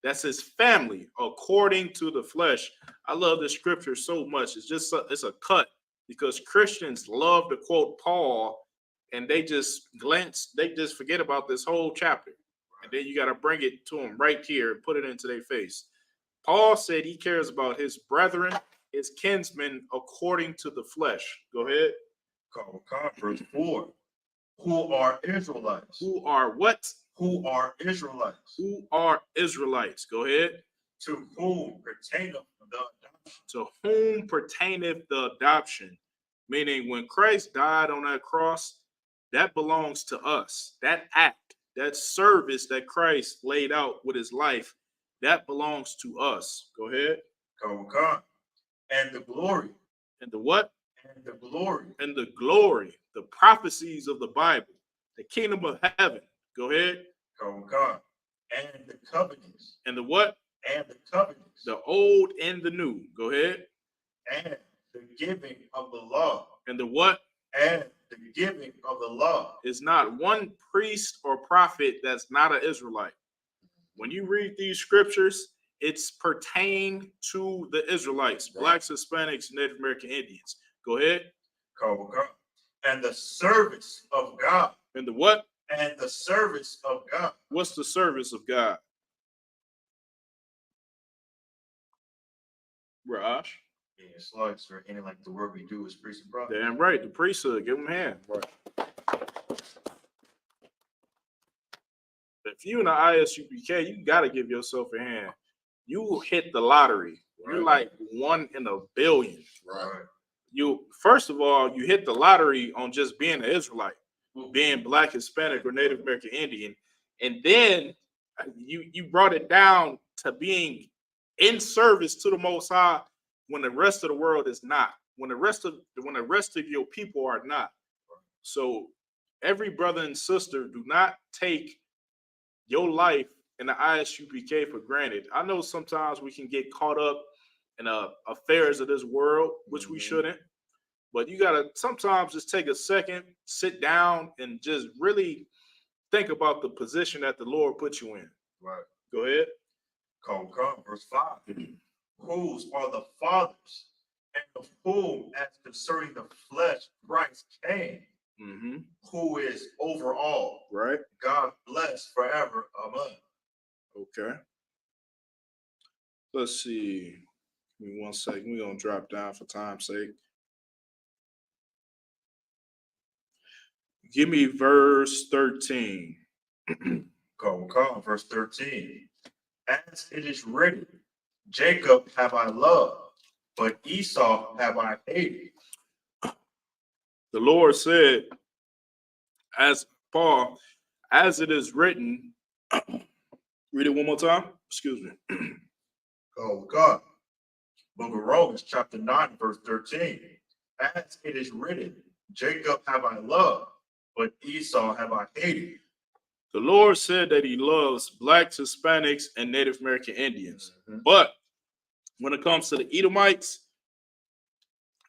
that's his family, according to the flesh. I love this scripture so much. It's a cut, because Christians love to quote Paul, and they just forget about this whole chapter. And then you got to bring it to them right here and put it into their face. Paul said he cares about his brethren, his kinsmen, according to the flesh. Go ahead. Verse 4. Who are Israelites? Who are what? Who are Israelites? Who are Israelites? Go ahead. To whom pertaineth the adoption? To whom pertaineth the adoption? Meaning when Christ died on that cross, that belongs to us. That act, that service that Christ laid out with his life, that belongs to us. Go ahead. And the glory. And the what? And the glory. And the glory. The prophecies of the Bible. The kingdom of heaven. Go ahead. And the covenants. And the what? And the covenants. The old and the new. Go ahead. And the giving of the law. And the what? And the giving of the law. Is not one priest or prophet that's not an Israelite. When you read these scriptures, it's pertain to the Israelites, Blacks, Hispanics, Native American Indians. Go ahead. And the service of God. And the what? And the service of God. What's the service of God? Raj? Yeah, slugs, or any like the work we do is priest and prophet. Damn right, the priesthood, give them a hand. Right. If you in the ISUPK, you got to give yourself a hand. You hit the lottery. You're like 1 in a billion. Right. You, first of all, you hit the lottery on just being an Israelite, being Black, Hispanic, or Native American Indian. And then you brought it down to being in service to the Most High when the rest of the world is not, when the rest of your people are not. So every brother and sister, do not take your life in the ISUPK for granted. I know sometimes we can get caught up in affairs of this world, which we shouldn't. But you gotta sometimes just take a second, sit down, and just really think about the position that the Lord put you in. Right. Go ahead. Come, verse 5. Whose are the fathers, and of whom, as concerning the flesh, Christ came, who is over all. Right. God bless forever. Amen. Okay. Let's see. Give me 1 second. We're gonna drop down for time's sake. Give me verse 13. Come, verse 13. As it is written, Jacob have I loved, but Esau have I hated. The Lord said, as Paul, as it is written, read it one more time. Excuse me. Oh God. Book of Romans, chapter 9, verse 13. As it is written, Jacob have I loved, but Esau have I hated. The Lord said that he loves blacks, Hispanics, and Native American Indians. But when it comes to the Edomites,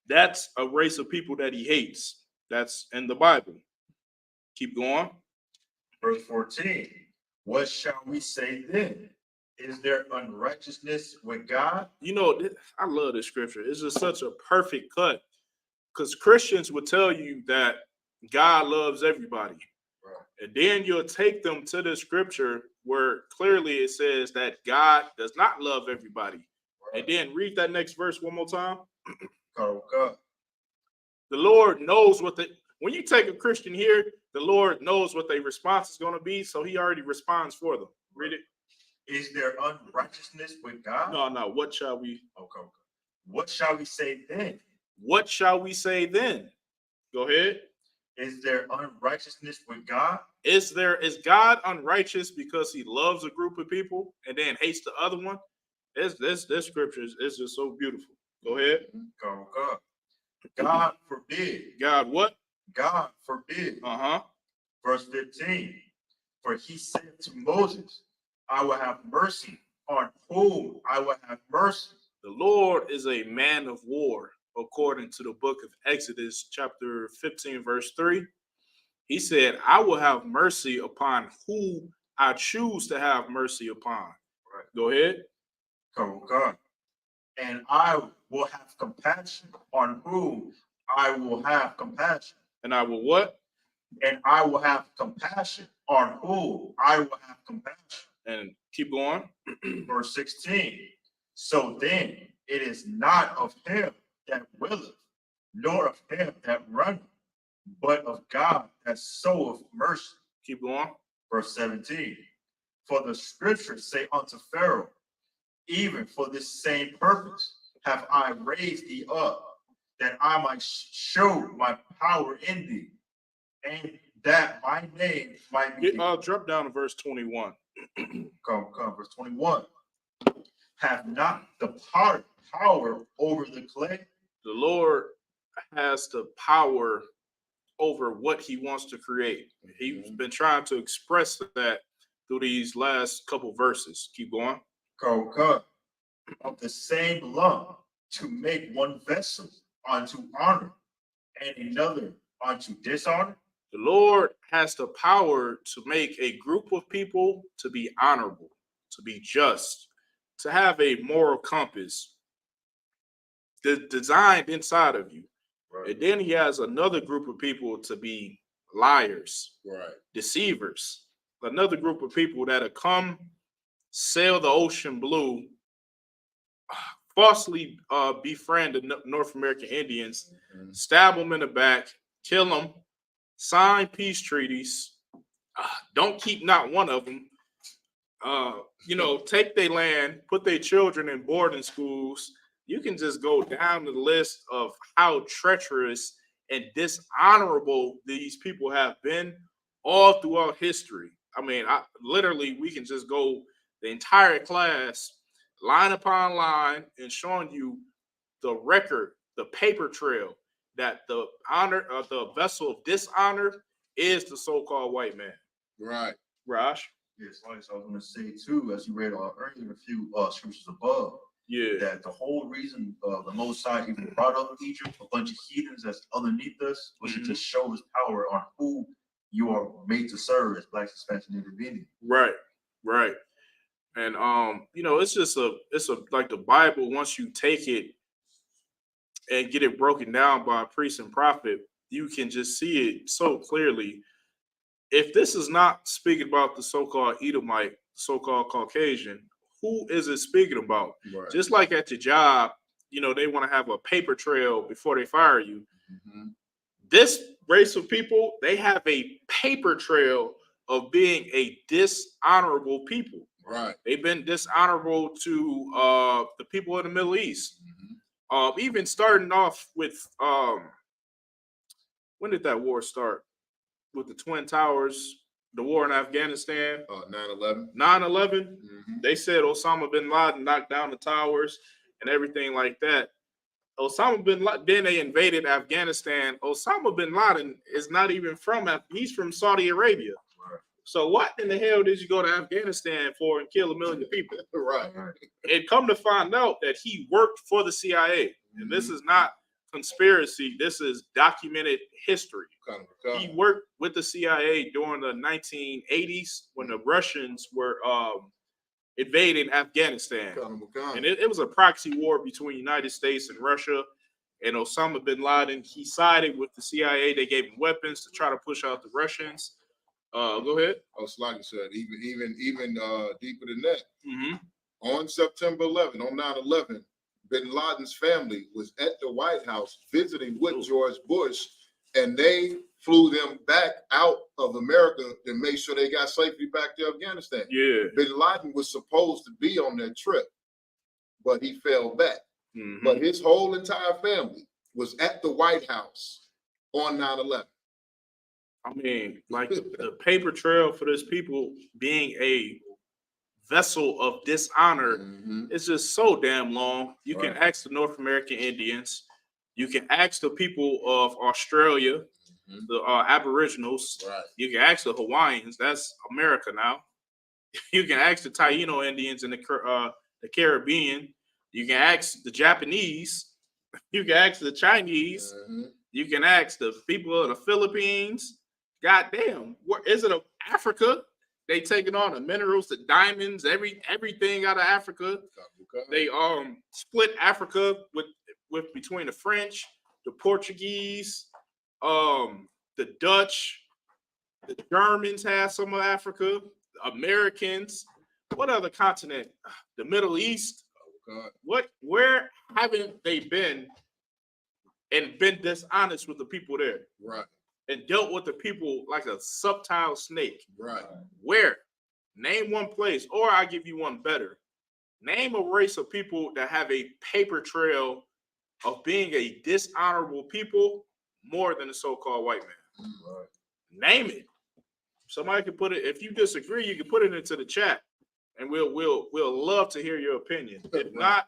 that's a race of people that he hates. That's in the Bible. Keep going. Verse 14. What shall we say then? Is there unrighteousness with God? You know, I love this scripture. It's just such a perfect cut. Because Christians would tell you that God loves everybody. And then you'll take them to the scripture where clearly it says that God does not love everybody. Right. And then read that next verse one more time. God. The Lord knows when you take a Christian here, the Lord knows what their response is going to be. So he already responds for them. Read it. Is there unrighteousness with God? No. What shall we? Okay. What shall we say then? What shall we say then? Go ahead. Is there unrighteousness with God? Is God unrighteous because he loves a group of people and then hates the other one? This scripture is just so beautiful. Go ahead. God. God forbid. God what? God forbid. Verse 15. For he said to Moses, I will have mercy on whom I will have mercy. The Lord is a man of war, according to the book of Exodus, chapter 15, verse 3. He said, I will have mercy upon who I choose to have mercy upon. Right. Go ahead. God. And I will have compassion on whom I will have compassion. And I will what? And I will have compassion on whom I will have compassion. And keep going. Verse 16. So then it is not of him that willeth, nor of him that runneth, but of God that soweth mercy. Keep going. Verse 17. For the scriptures say unto Pharaoh, even for this same purpose have I raised thee up, that I might show my power in thee, and that my name might be. Drop down to verse 21. Come, verse 21. Have not the power over the clay? The Lord has the power over what he wants to create. He's been trying to express that through these last couple verses. Keep going. Come. Of the same lump to make one vessel unto honor and another unto dishonor. The Lord has the power to make a group of people to be honorable, to be just, to have a moral compass designed inside of you. Right. And then he has another group of people to be liars, right, deceivers, another group of people that'll come sail the ocean blue, falsely befriend the North American Indians, stab them in the back, kill them, sign peace treaties, don't keep not one of them, take their land, put their children in boarding schools. You can just go down the list of how treacherous and dishonorable these people have been all throughout history. I mean, we can just go the entire class, line upon line, and showing you the record, the paper trail that the vessel of dishonor is the so-called white man. Right. Raj? Yes, like I was going to say too, as you read earlier, a few scriptures above, that the whole reason the Most High even brought up Egypt, a bunch of heathens that's underneath us, was to just show his power on who you are made to serve as Black, Hispanic, and Native Indian. Right, right. And it's just like the Bible, once you take it and get it broken down by a priest and prophet, you can just see it so clearly. If this is not speaking about the so-called Edomite, so-called Caucasian, who is it speaking about? Right. Just like at your job, they want to have a paper trail before they fire you. This race of people, they have a paper trail of being a dishonorable people. Right. They've been dishonorable to the people in the Middle East. Even starting off with when did that war start? With the Twin Towers, the war in Afghanistan. 9/11. 9/11. They said Osama bin Laden knocked down the towers and everything like that. Osama bin Laden, then they invaded Afghanistan. Osama bin Laden is not even he's from Saudi Arabia. Right. So what in the hell did you go to Afghanistan for and kill 1 million people? Right. And come to find out that he worked for the CIA. And this is not conspiracy. This is documented history. He worked with the CIA during the 1980s when the Russians were invading Afghanistan. And it was a proxy war between the United States and Russia. And Osama bin Laden, he sided with the CIA. They gave him weapons to try to push out the Russians. Go ahead. Like you said, even deeper than that. On September 11, on 9/11, bin Laden's family was at the White House visiting with George Bush, and they flew them back out of America to make sure they got safely back to Afghanistan. Yeah. Bin Laden was supposed to be on that trip, but he fell back. But his whole entire family was at the White House on 9/11. I mean, like the paper trail for this people being a vessel of dishonor is just so damn long. You can ask the North American Indians. You can ask the people of Australia, the Aboriginals. Right. You can ask the Hawaiians. That's America now. You can ask the Taino Indians in the Caribbean. You can ask the Japanese. You can ask the Chinese. You can ask the people of the Philippines. Goddamn, where is it? Africa? They taking on the minerals, the diamonds, everything out of Africa. They split Africa with between the French, the Portuguese, the Dutch, the Germans have some of Africa, the Americans. What other continent? The Middle East. Where haven't they been and been dishonest with the people there? Right. And dealt with the people like a subtile snake. Right. Where? Name one place, or I'll give you one better. Name a race of people that have a paper trail of being a dishonorable people more than the so-called white man. Right. Name it. Somebody can put it. If you disagree, you can put it into the chat, and we'll love to hear your opinion. If not,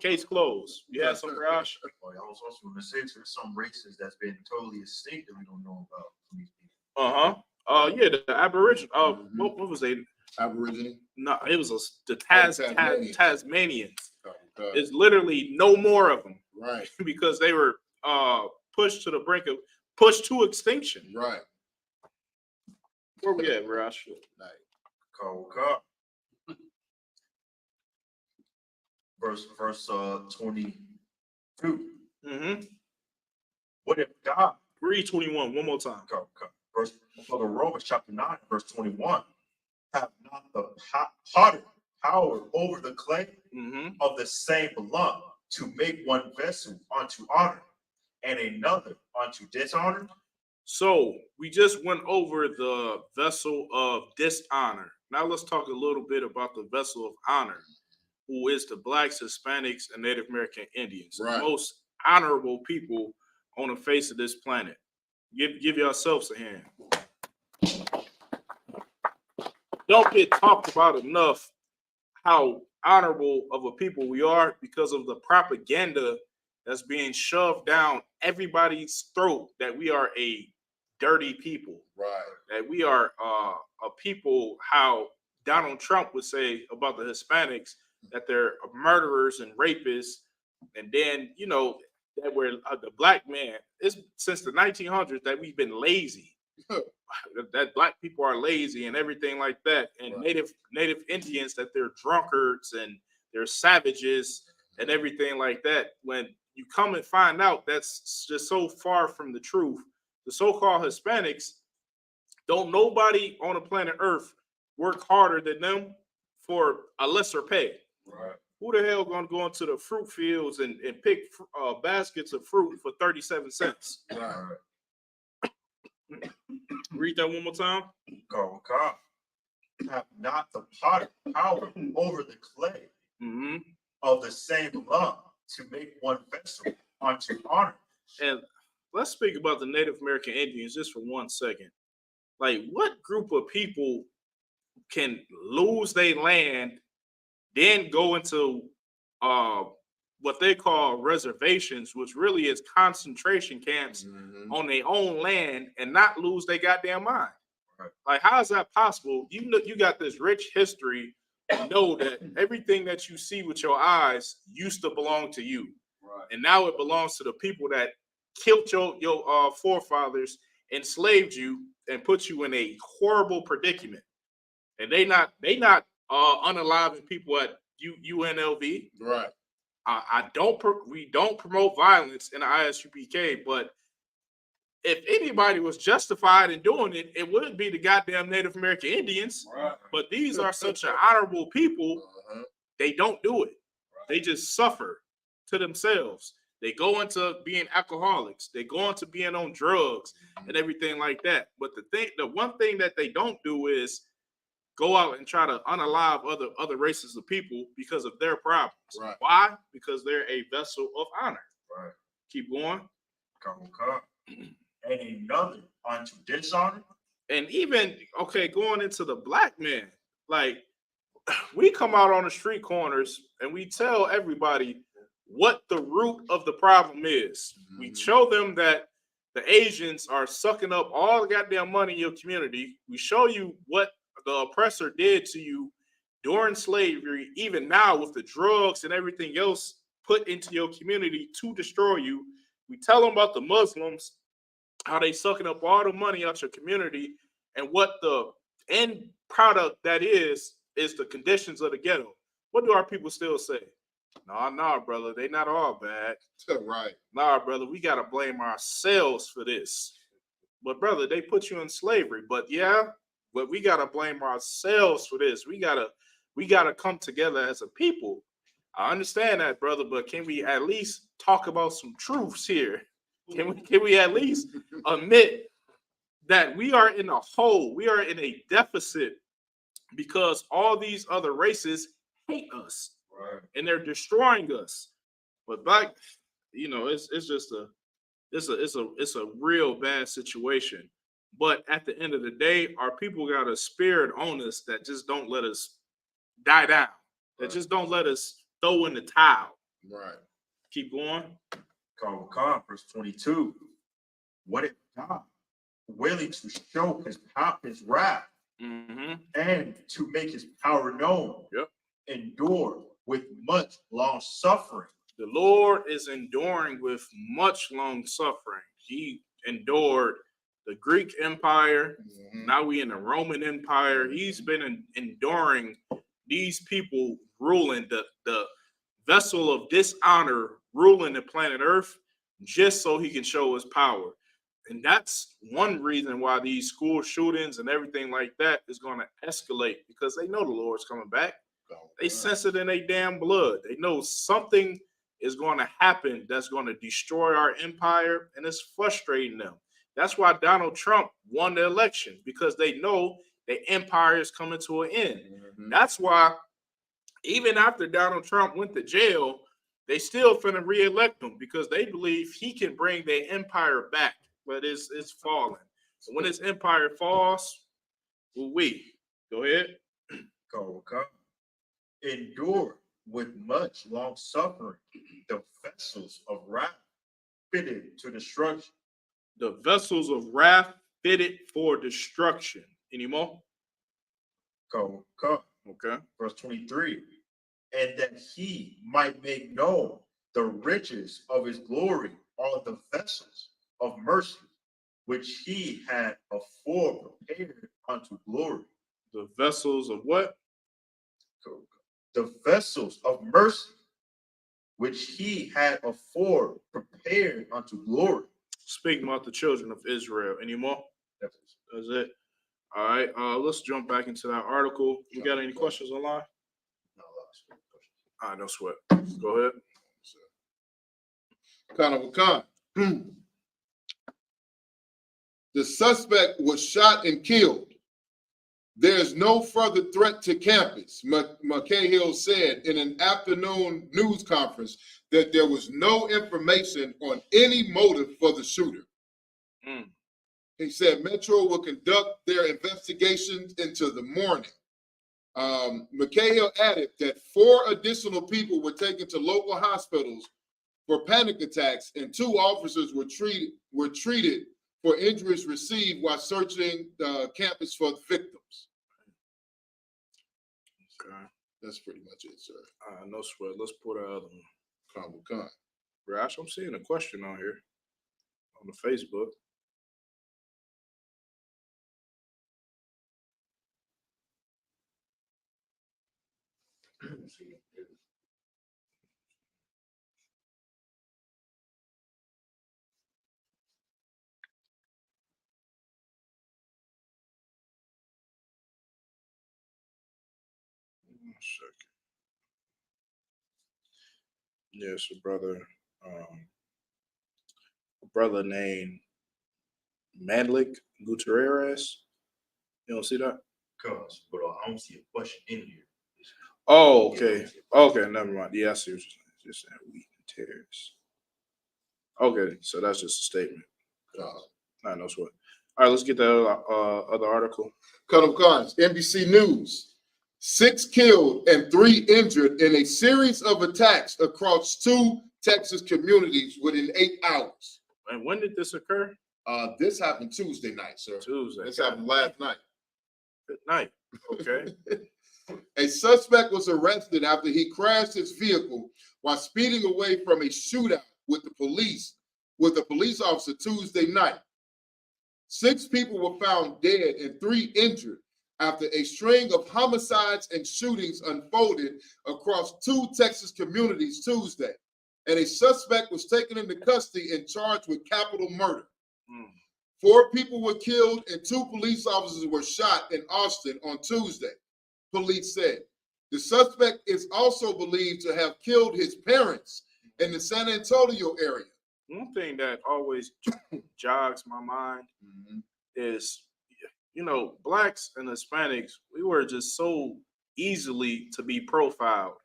case closed. You have some, Raj? Well, I was also going to say there's some races that's been totally extinct that we don't know about from these people. Yeah, the Aboriginal. What was they? Aborigine? No, it was the Tasmanians. It's literally no more of them. Right. Because they were pushed to the brink of to extinction. Right. Where we at, Raj? Verse 22. What if God? Read 21 one more time. Verse for the Romans chapter 9, verse 21. Have not the potter power over the clay of the same lump to make one vessel unto honor and another unto dishonor? So we just went over the vessel of dishonor. Now let's talk a little bit about the vessel of honor, who is the Blacks, Hispanics, and Native American Indians, the most honorable people on the face of this planet. Give yourselves a hand. Don't get talked about enough how honorable of a people we are because of the propaganda that's being shoved down everybody's throat that we are a dirty people. Right. That we are a people, how Donald Trump would say about the Hispanics, that they're murderers and rapists. And then, you know, that we're the black man. It's since the 1900s that we've been lazy. That black people are lazy and everything like that. And native Indians, that they're drunkards and they're savages and everything like that. When you come and find out, that's just so far from the truth. The so-called Hispanics, don't nobody on the planet Earth work harder than them for a lesser pay. Right. Who the hell gonna go into the fruit fields and pick baskets of fruit for 37 cents? Right. Read that one more time. Go, God. Have not the potter power over the clay of the same lump to make one vessel unto honor. And let's speak about the Native American Indians just for 1 second. Like, what group of people can lose their land, then go into what they call reservations, which really is concentration camps on their own land, and not lose their goddamn mind? Right. Like, how is that possible? You know, you got this rich history. You know that everything that you see with your eyes used to belong to you, and now it belongs to the people that killed your forefathers, enslaved you, and put you in a horrible predicament. And they not unaliving people at UNLV. Right. We don't promote violence in the ISUPK, but if anybody was justified in doing it, it would be the goddamn Native American Indians. Right. But these are such an honorable people, they don't do it. They just suffer to themselves. They go into being alcoholics. They go into being on drugs and everything like that. But the one thing that they don't do is go out and try to unalive other races of people because of their problems. Right. Why? Because they're a vessel of honor. Right. Keep going. Come. And another unto dishonor. And even, okay, going into the black man, like, we come out on the street corners and we tell everybody what the root of the problem is. We show them that the Asians are sucking up all the goddamn money in your community. We show you what the oppressor did to you during slavery, even now with the drugs and everything else put into your community to destroy you. We tell them about the Muslims, how they sucking up all the money out your community, and what the end product that is the conditions of the ghetto. What do our people still say? Nah, brother, they not all bad. Right. Nah, brother, we gotta blame ourselves for this. But brother, they put you in slavery. But we gotta blame ourselves for this. We gotta come together as a people. I understand that, brother, but can we at least talk about some truths here? Can we at least admit that we are in a hole, we are in a deficit because all these other races hate us, and they're destroying us. But black, it's just a real bad situation. But at the end of the day, our people got a spirit on us that just don't let us die down. That just don't let us throw in the towel. Right. Keep going. Come, verse 22. What if God, willing to show his wrath and to make his power known, endure with much long suffering. The Lord is enduring with much long suffering. He endured the Greek Empire. Now we in the Roman Empire. He's been enduring these people ruling the vessel of dishonor, ruling the planet Earth, just so he can show his power. And that's one reason why these school shootings and everything like that is going to escalate, because they know the Lord's coming back. They sense it in their damn blood. They know something is going to happen that's going to destroy our empire, and it's frustrating them. That's why Donald Trump won the election, because they know the empire is coming to an end. That's why even after Donald Trump went to jail, they still finna re-elect him, because they believe he can bring their empire back, but it's falling. So when this empire falls, we go ahead. Go. Endure with much long suffering the vessels of wrath fitted to destruction. The vessels of wrath fitted for destruction. Any more? Go. Okay. Verse 23. And that he might make known the riches of his glory on the vessels of mercy, which he had afore prepared unto glory. The vessels of what? The vessels of mercy, which he had afore prepared unto glory. Speaking about the children of Israel. Any more? That's it. All right. Let's jump back into that article. You got any questions online? No, All right, no sweat. Go ahead. Kind of a con. The suspect was shot and killed. There's no further threat to campus, McCahill said in an afternoon news conference that there was no information on any motive for the shooter. He said Metro will conduct their investigations into the morning. McCahill added that 4 additional people were taken to local hospitals for panic attacks, and 2 officers were treated for injuries received while searching the campus for the victims. Okay. That's pretty much it, sir. No sweat. Let's put our other one. Con. Rash, I'm seeing a question on here on the Facebook. One second. Yes, a brother named Madlik Gutierrez. You don't see that? But I don't see a question in here. Oh, okay. Okay, never mind. Yeah, I see what you're saying. Just saying wheat and tares. Okay, so that's just a statement. No sweat. All right, let's get that other article. Cut of Cons, NBC News. 6 killed and 3 injured in a series of attacks across 2 Texas communities within 8 hours. And when did this occur? This happened Tuesday night, sir. Tuesday. This happened last night. Good night. Okay. A suspect was arrested after he crashed his vehicle while speeding away from a shootout with a police officer Tuesday night. 6 people were found dead and 3 injured after a string of homicides and shootings unfolded across 2 Texas communities Tuesday, and a suspect was taken into custody and charged with capital murder. 4 people were killed and 2 police officers were shot in Austin on Tuesday, police said. The suspect is also believed to have killed his parents in the San Antonio area. One thing that always jogs my mind is, blacks and Hispanics, we were just so easily to be profiled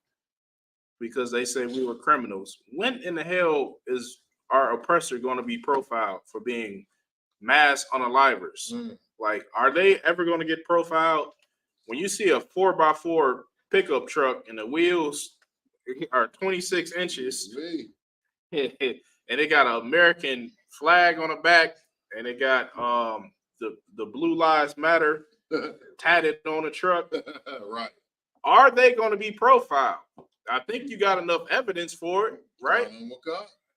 because they say we were criminals. When in the hell is our oppressor going to be profiled for being mass unalivers? Like, are they ever going to get profiled? When you see a 4x4 pickup truck and the wheels are 26 inches and they got an American flag on the back and they got the Blue Lives Matter tatted on the truck. Right. Are they going to be profiled? I think you got enough evidence for it, right?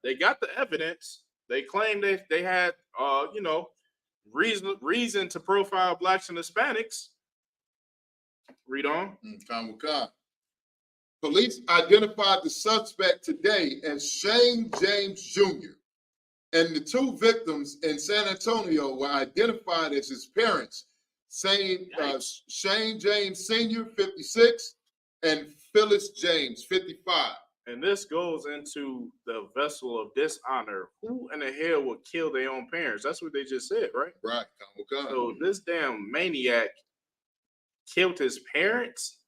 They got the evidence. They claim they had reason to profile blacks and Hispanics. Read on. Police identified the suspect today as Shane James Jr. And the 2 victims in San Antonio were identified as his parents, Shane James Sr., 56, and Phyllis James, 55. And this goes into the vessel of dishonor. Who in the hell would kill their own parents? That's what they just said, right? Right. So this damn maniac killed his parents?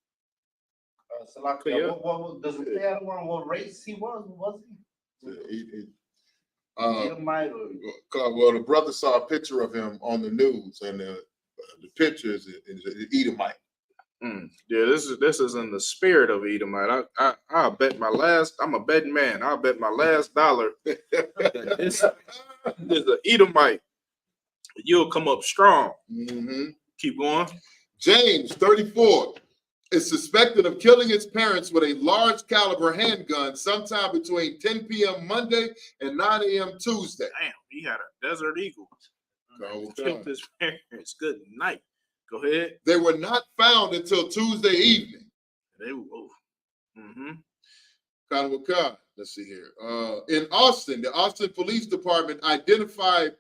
What does it say what race he was he? Well, the brother saw a picture of him on the news, and the picture is Edomite. Yeah, this is in the spirit of Edomite. I'll bet I'm a betting man. I'll bet my last dollar that this is an Edomite. you'll come up strong. Mm-hmm. Keep going. James, 34, is suspected of killing his parents with a large caliber handgun sometime between 10 p.m. Monday and 9 a.m. Tuesday. Damn, he had a Desert Eagle. Go, Killed his parents. Good night. Go ahead. They were not found until Tuesday evening. They were. Mm-hmm. Let's see here. In Austin, the Austin Police Department identified.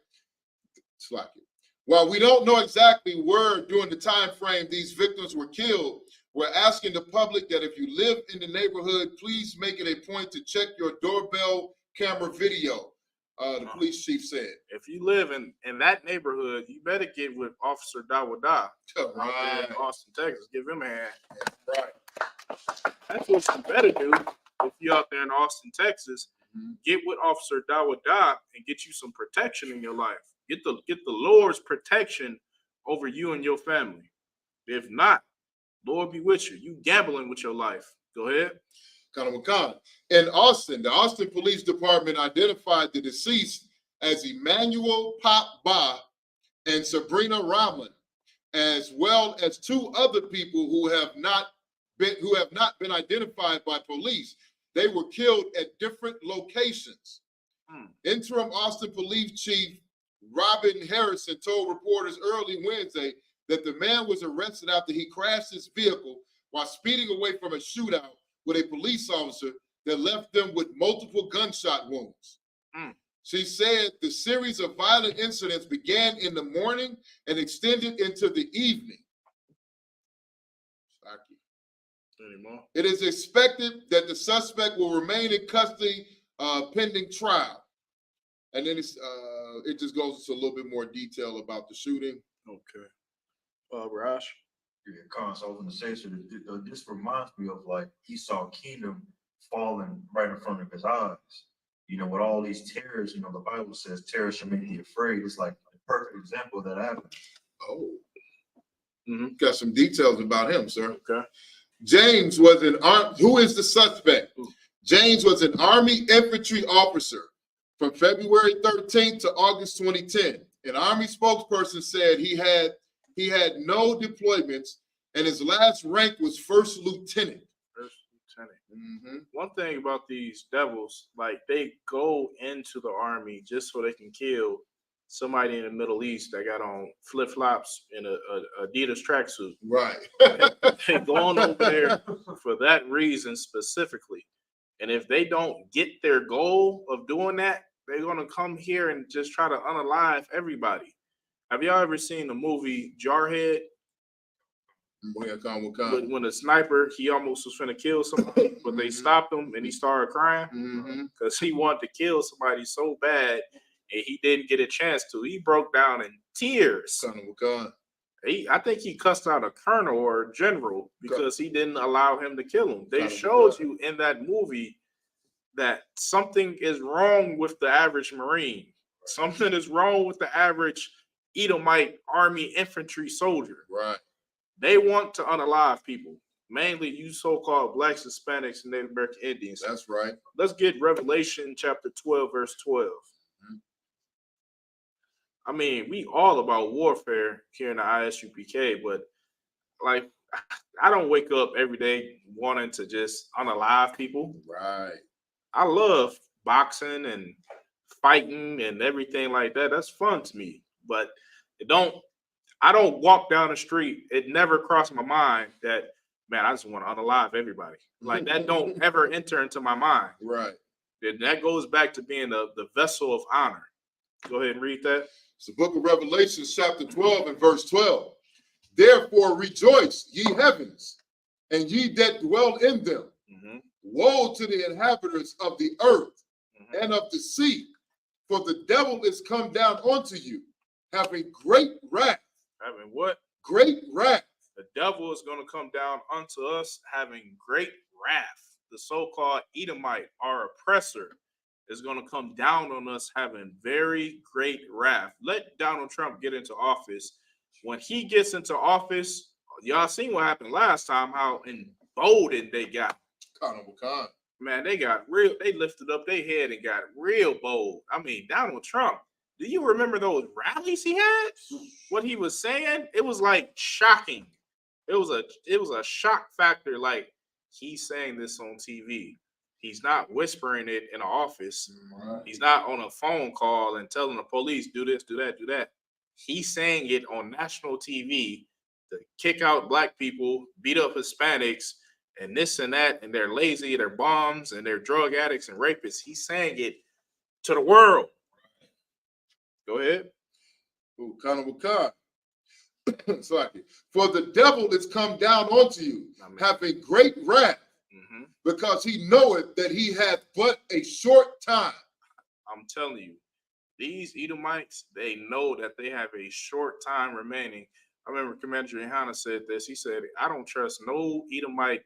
While we don't know exactly where during the time frame these victims were killed, we're asking the public that if you live in the neighborhood, please make it a point to check your doorbell camera video. The police chief said. If you live in that neighborhood, you better get with Officer Dawada Right. in Austin, Texas. Give him a hand. Right. That's what you better do if you're out there in Austin, Texas. Mm-hmm. Get with Officer Dawada and get you some protection in your life. Get the Lord's protection over you and your family. If not, Lord be with you. You gambling with your life. Go ahead. In Austin, the Austin Police Department identified the deceased as Emmanuel Pop Ba and Sabrina Rahman, as well as two other people who have not been identified by police. They were killed at different locations. Interim Austin Police Chief Robin Harrison told reporters early Wednesday that the man was arrested after he crashed his vehicle while speeding away from a shootout with a police officer that left them with multiple gunshot wounds. She said the series of violent incidents began in the morning and extended into the evening. It is expected that the suspect will remain in custody pending trial. And then it just goes into a little bit more detail about the shooting. Okay. Raj? Yeah, Cons, I was going to say, so this reminds me of like Esau Kingdom falling right in front of his eyes. You know, with all these terrors, you know, the Bible says terror should make you afraid. It's like a perfect example of that happened. Oh. Got some details about him, sir. Okay. James was who is the suspect? James was an Army infantry officer from February 13th to August 2010. An Army spokesperson said he had no deployments and his last rank was first lieutenant. One thing about these devils, like they go into the Army just so they can kill somebody in the Middle East that got on flip-flops and a Adidas tracksuit. Right. They go on over there for that reason specifically. And if they don't get their goal of doing that, they're going to come here and just try to unalive everybody. Have y'all ever seen the movie Jarhead? When the sniper, he almost was trying to kill somebody, but they stopped him and he started crying because he wanted to kill somebody so bad and he didn't get a chance to. He broke down in tears. I think he cussed out a colonel or a general because he didn't allow him to kill him. They showed you in that movie that something is wrong with the average Marine. Something is wrong with the average Edomite Army infantry soldier. Right. They want to unalive people, mainly you so-called Blacks, Hispanics, and Native American Indians. That's right. Let's get Revelation chapter 12, verse 12. I mean, we all about warfare here in the ISUPK, but like, I don't wake up every day wanting to just unalive people. Right. I love boxing and fighting and everything like that. That's fun to me, but I don't walk down the street. It never crossed my mind that, man, I just want to unalive everybody. Like that don't ever enter into my mind. Right. And that goes back to being the vessel of honor. Go ahead and read that. It's the book of Revelation, chapter 12 and verse 12. Therefore rejoice, ye heavens, and ye that dwell in them. Woe to the inhabitants of the earth and of the sea, for the devil is come down unto you, having great wrath. Having what? Great wrath. The devil is going to come down unto us having great wrath. The so-called Edomite, our oppressor, is going to come down on us having very great wrath. Let Donald Trump get into office. When he gets into office, y'all seen what happened last time, how emboldened they got. Man, they lifted up their head and got real bold. I mean, Donald Trump, Do you remember those rallies he had? What he was saying? It was like shocking. It was a shock factor. Like, he's saying this on TV. He's not whispering it in an office. Right. He's not on a phone call and telling the police, do this, do that, do that. He's saying it on national TV to kick out black people, beat up Hispanics, and this and that, and they're lazy, they're bombs, and they're drug addicts and rapists. He's saying it to the world. Go ahead. Ooh, Kanawaka. Sorry. For the devil is come down onto you, having great wrath, because he knoweth that he hath but a short time. I'm telling you, these Edomites, they know that they have a short time remaining. I remember Commander Johanna said this. He said, I don't trust no Edomite.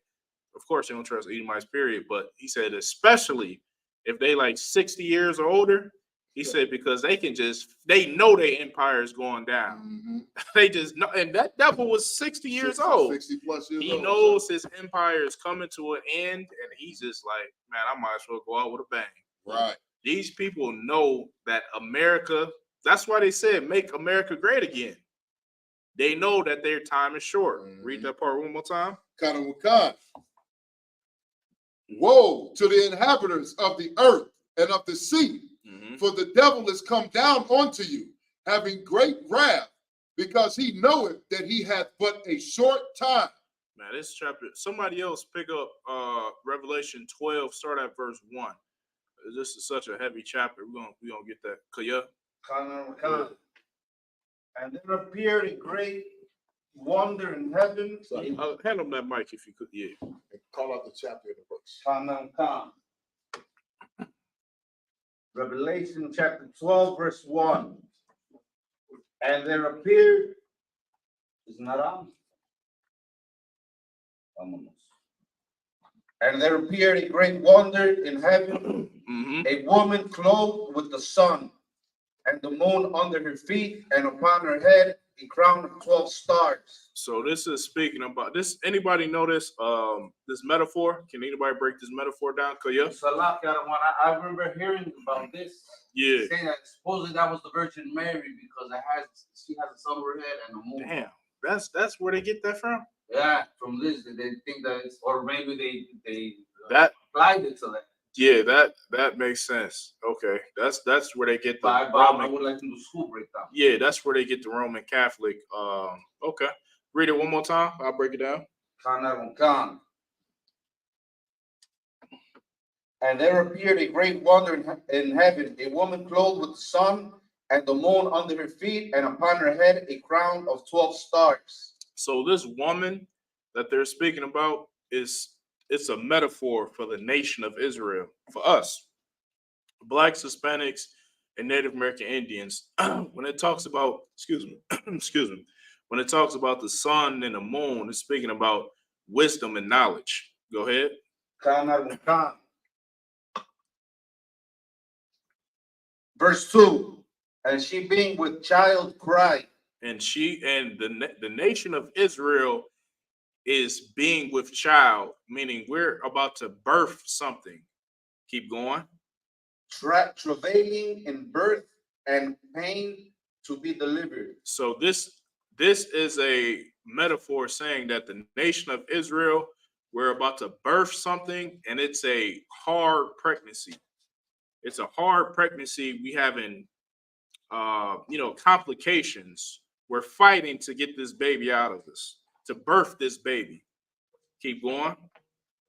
Of course, you don't trust Edomites, period. But he said, especially if they like 60 years or older, he said, because they know their empire is going down. They just know. And that devil was 60 years old. 60 plus years he old. knows his empire is coming to an end. And he's just like, man, I might as well go out with a bang. Right. These people know that America, that's why they said, make America great again. They know that their time is short. Read that part one more time. Kanawaka. Woe to the inhabitants of the earth and of the sea, for the devil is come down onto you, having great wrath, because he knoweth that he hath but a short time. Man, this chapter, somebody else pick up Revelation 12, start at verse 1. This is such a heavy chapter. We're gonna get that. Kaya. And there appeared a great wonder in heaven. Hand him that mic if you could. Yeah. And call out the chapter in the verse. Revelation chapter 12, verse 1. And there appeared, is not on. And there appeared a great wonder in heaven, a woman clothed with the sun, and the moon under her feet, and upon her head a crown of 12 stars. So this is speaking about this. Anybody know this metaphor? Can anybody break this metaphor down? Kaya? I remember hearing about this. Yeah. Saying that supposedly that was the Virgin Mary because she has a sun over her head and the moon. Damn, that's where they get that from? Yeah, from this they think that it's, or maybe they applied it to that. Yeah, that makes sense. Okay, that's where they get the I would like to do school breakdown. Yeah, that's where they get the Roman Catholic. Okay, read it one more time. I'll break it down. And there appeared a great wonder in heaven, a woman clothed with the sun and the moon under her feet, and upon her head a crown of 12 stars. So this woman that they're speaking about it's a metaphor for the nation of Israel, for us, Blacks, Hispanics, and Native American Indians. When it talks about, when it talks about the sun and the moon, it's speaking about wisdom and knowledge. Go ahead. Verse 2, and she being with child cried. And the nation of Israel is being with child, meaning we're about to birth something. Keep going. Travailing in birth and pain to be delivered. So this is a metaphor saying that the nation of Israel, we're about to birth something, and it's a hard pregnancy. It's a hard pregnancy. We having complications. We're fighting to get this baby out of us, to birth this baby. Keep going.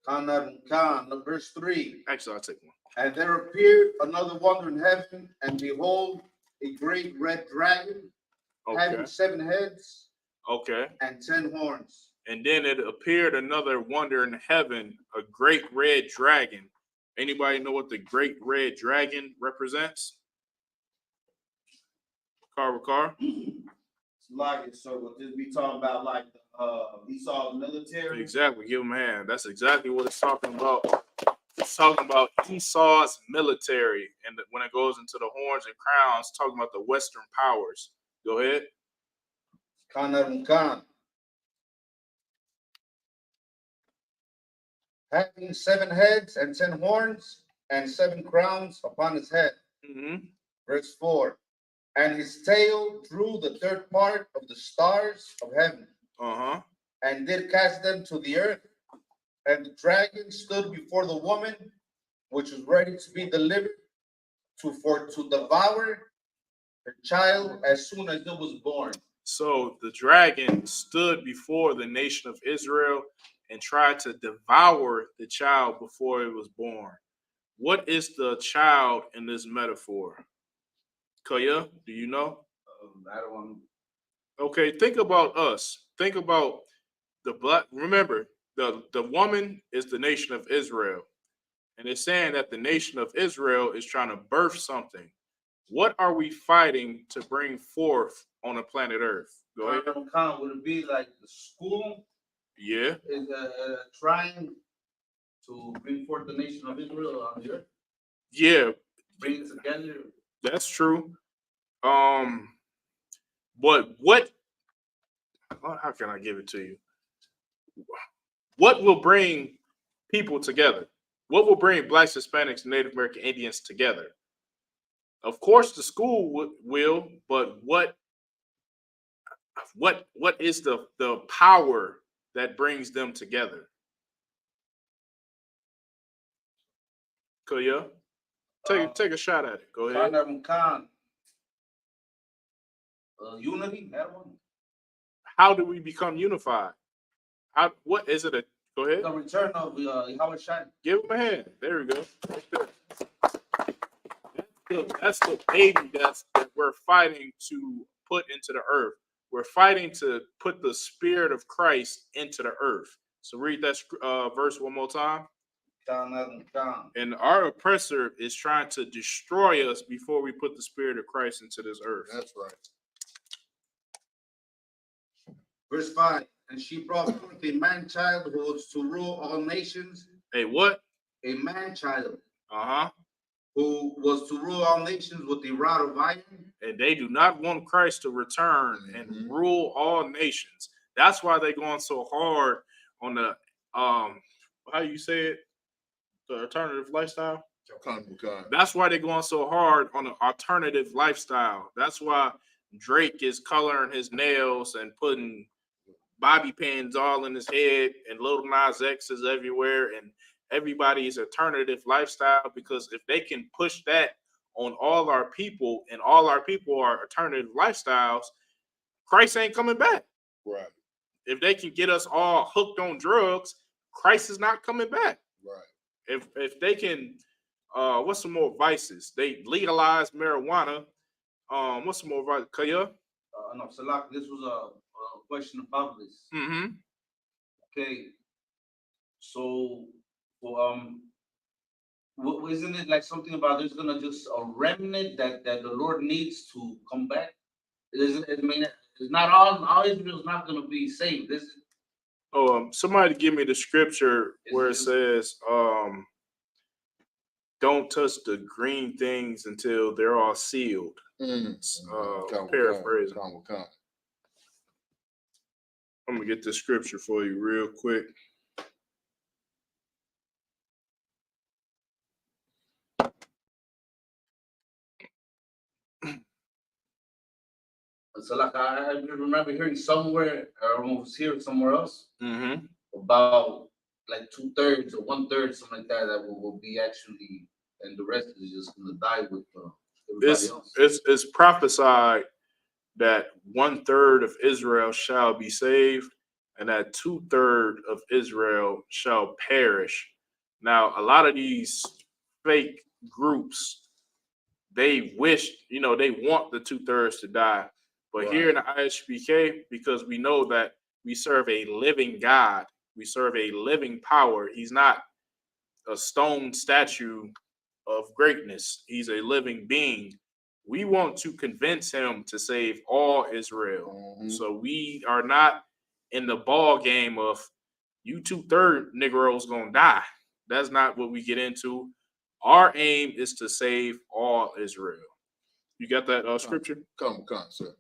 Verse 3. Actually, I'll take one. And there appeared another wonder in heaven, and behold, a great red dragon, having 7 heads, and 10 horns. And then it appeared another wonder in heaven, a great red dragon. Anybody know what the great red dragon represents? Car. So what this be talking about, like Esau's military? Exactly. Give him a hand. That's exactly what it's talking about. It's talking about Esau's military, and when it goes into the horns and crowns, talking about the Western powers. Go ahead. Having 7 heads and 10 horns and 7 crowns upon his head. Verse 4. And his tail drew the third part of the stars of heaven, and did cast them to the earth. And the dragon stood before the woman, which was ready to be delivered, to devour her child as soon as it was born. So the dragon stood before the nation of Israel and tried to devour the child before it was born. What is the child in this metaphor? Kaya, do you know? I don't want to. Okay, think about us. Think about the black. Remember, the woman is the nation of Israel. And it's saying that the nation of Israel is trying to birth something. What are we fighting to bring forth on the planet Earth? Go ahead. Would it be like the school? Yeah. Is trying to bring forth the nation of Israel on the earth? Yeah. Bring it together. That's true. But what? How can I give it to you? What will bring people together? What will bring Blacks, Hispanics, and Native American Indians together? Of course, the school will, but what is the power that brings them together? Kaya, take a shot at it. Go ahead. Unity. That one. How do we become unified? What is it? Go ahead. The return of Yahweh Shai. Give him a hand. There we go. That's the baby that we're fighting to put into the earth. We're fighting to put the spirit of Christ into the earth. So read that verse one more time. And our oppressor is trying to destroy us before we put the spirit of Christ into this earth. That's right. Verse 5. And she brought forth a man-child who was to rule all nations. A what? A man-child. Who was to rule all nations with a rod of iron. And they do not want Christ to return and rule all nations. That's why they're going so hard on the how you say it? The alternative lifestyle. That's why they're going so hard on the alternative lifestyle. That's why Drake is coloring his nails and putting bobby pins all in his head, and Lil Nas X is everywhere, and everybody's alternative lifestyle, because if they can push that on all our people and all our people are alternative lifestyles, Christ ain't coming back. Right. If they can get us all hooked on drugs, Christ is not coming back. Right. If they can, what's some more vices? They legalize marijuana. What's some more vices? Kaya? No, Salak, this was a question about this. Okay. So, isn't it like something about there's gonna just a remnant that the Lord needs to come back? I mean, it's not all Israel's not gonna be saved. This is. Somebody give me the scripture where it says, "Don't touch the green things until they're all sealed." Paraphrasing. I'm gonna get this scripture for you real quick. So, like, I remember hearing somewhere, I was here somewhere else, about like 2/3 or 1/3, something like that, that will be actually, and the rest is just gonna die with everybody else. It's prophesied that 1/3 of Israel shall be saved, and that 2/3 of Israel shall perish. Now, a lot of these fake groups, they wish, they want the 2/3 to die. But here in the ISUPK, because we know that we serve a living God, we serve a living power. He's not a stone statue of greatness. He's a living being. We want to convince him to save all Israel. So we are not in the ball game of you 2/3 Negroes gonna die. That's not what we get into. Our aim is to save all Israel. You got that scripture? Come, sir.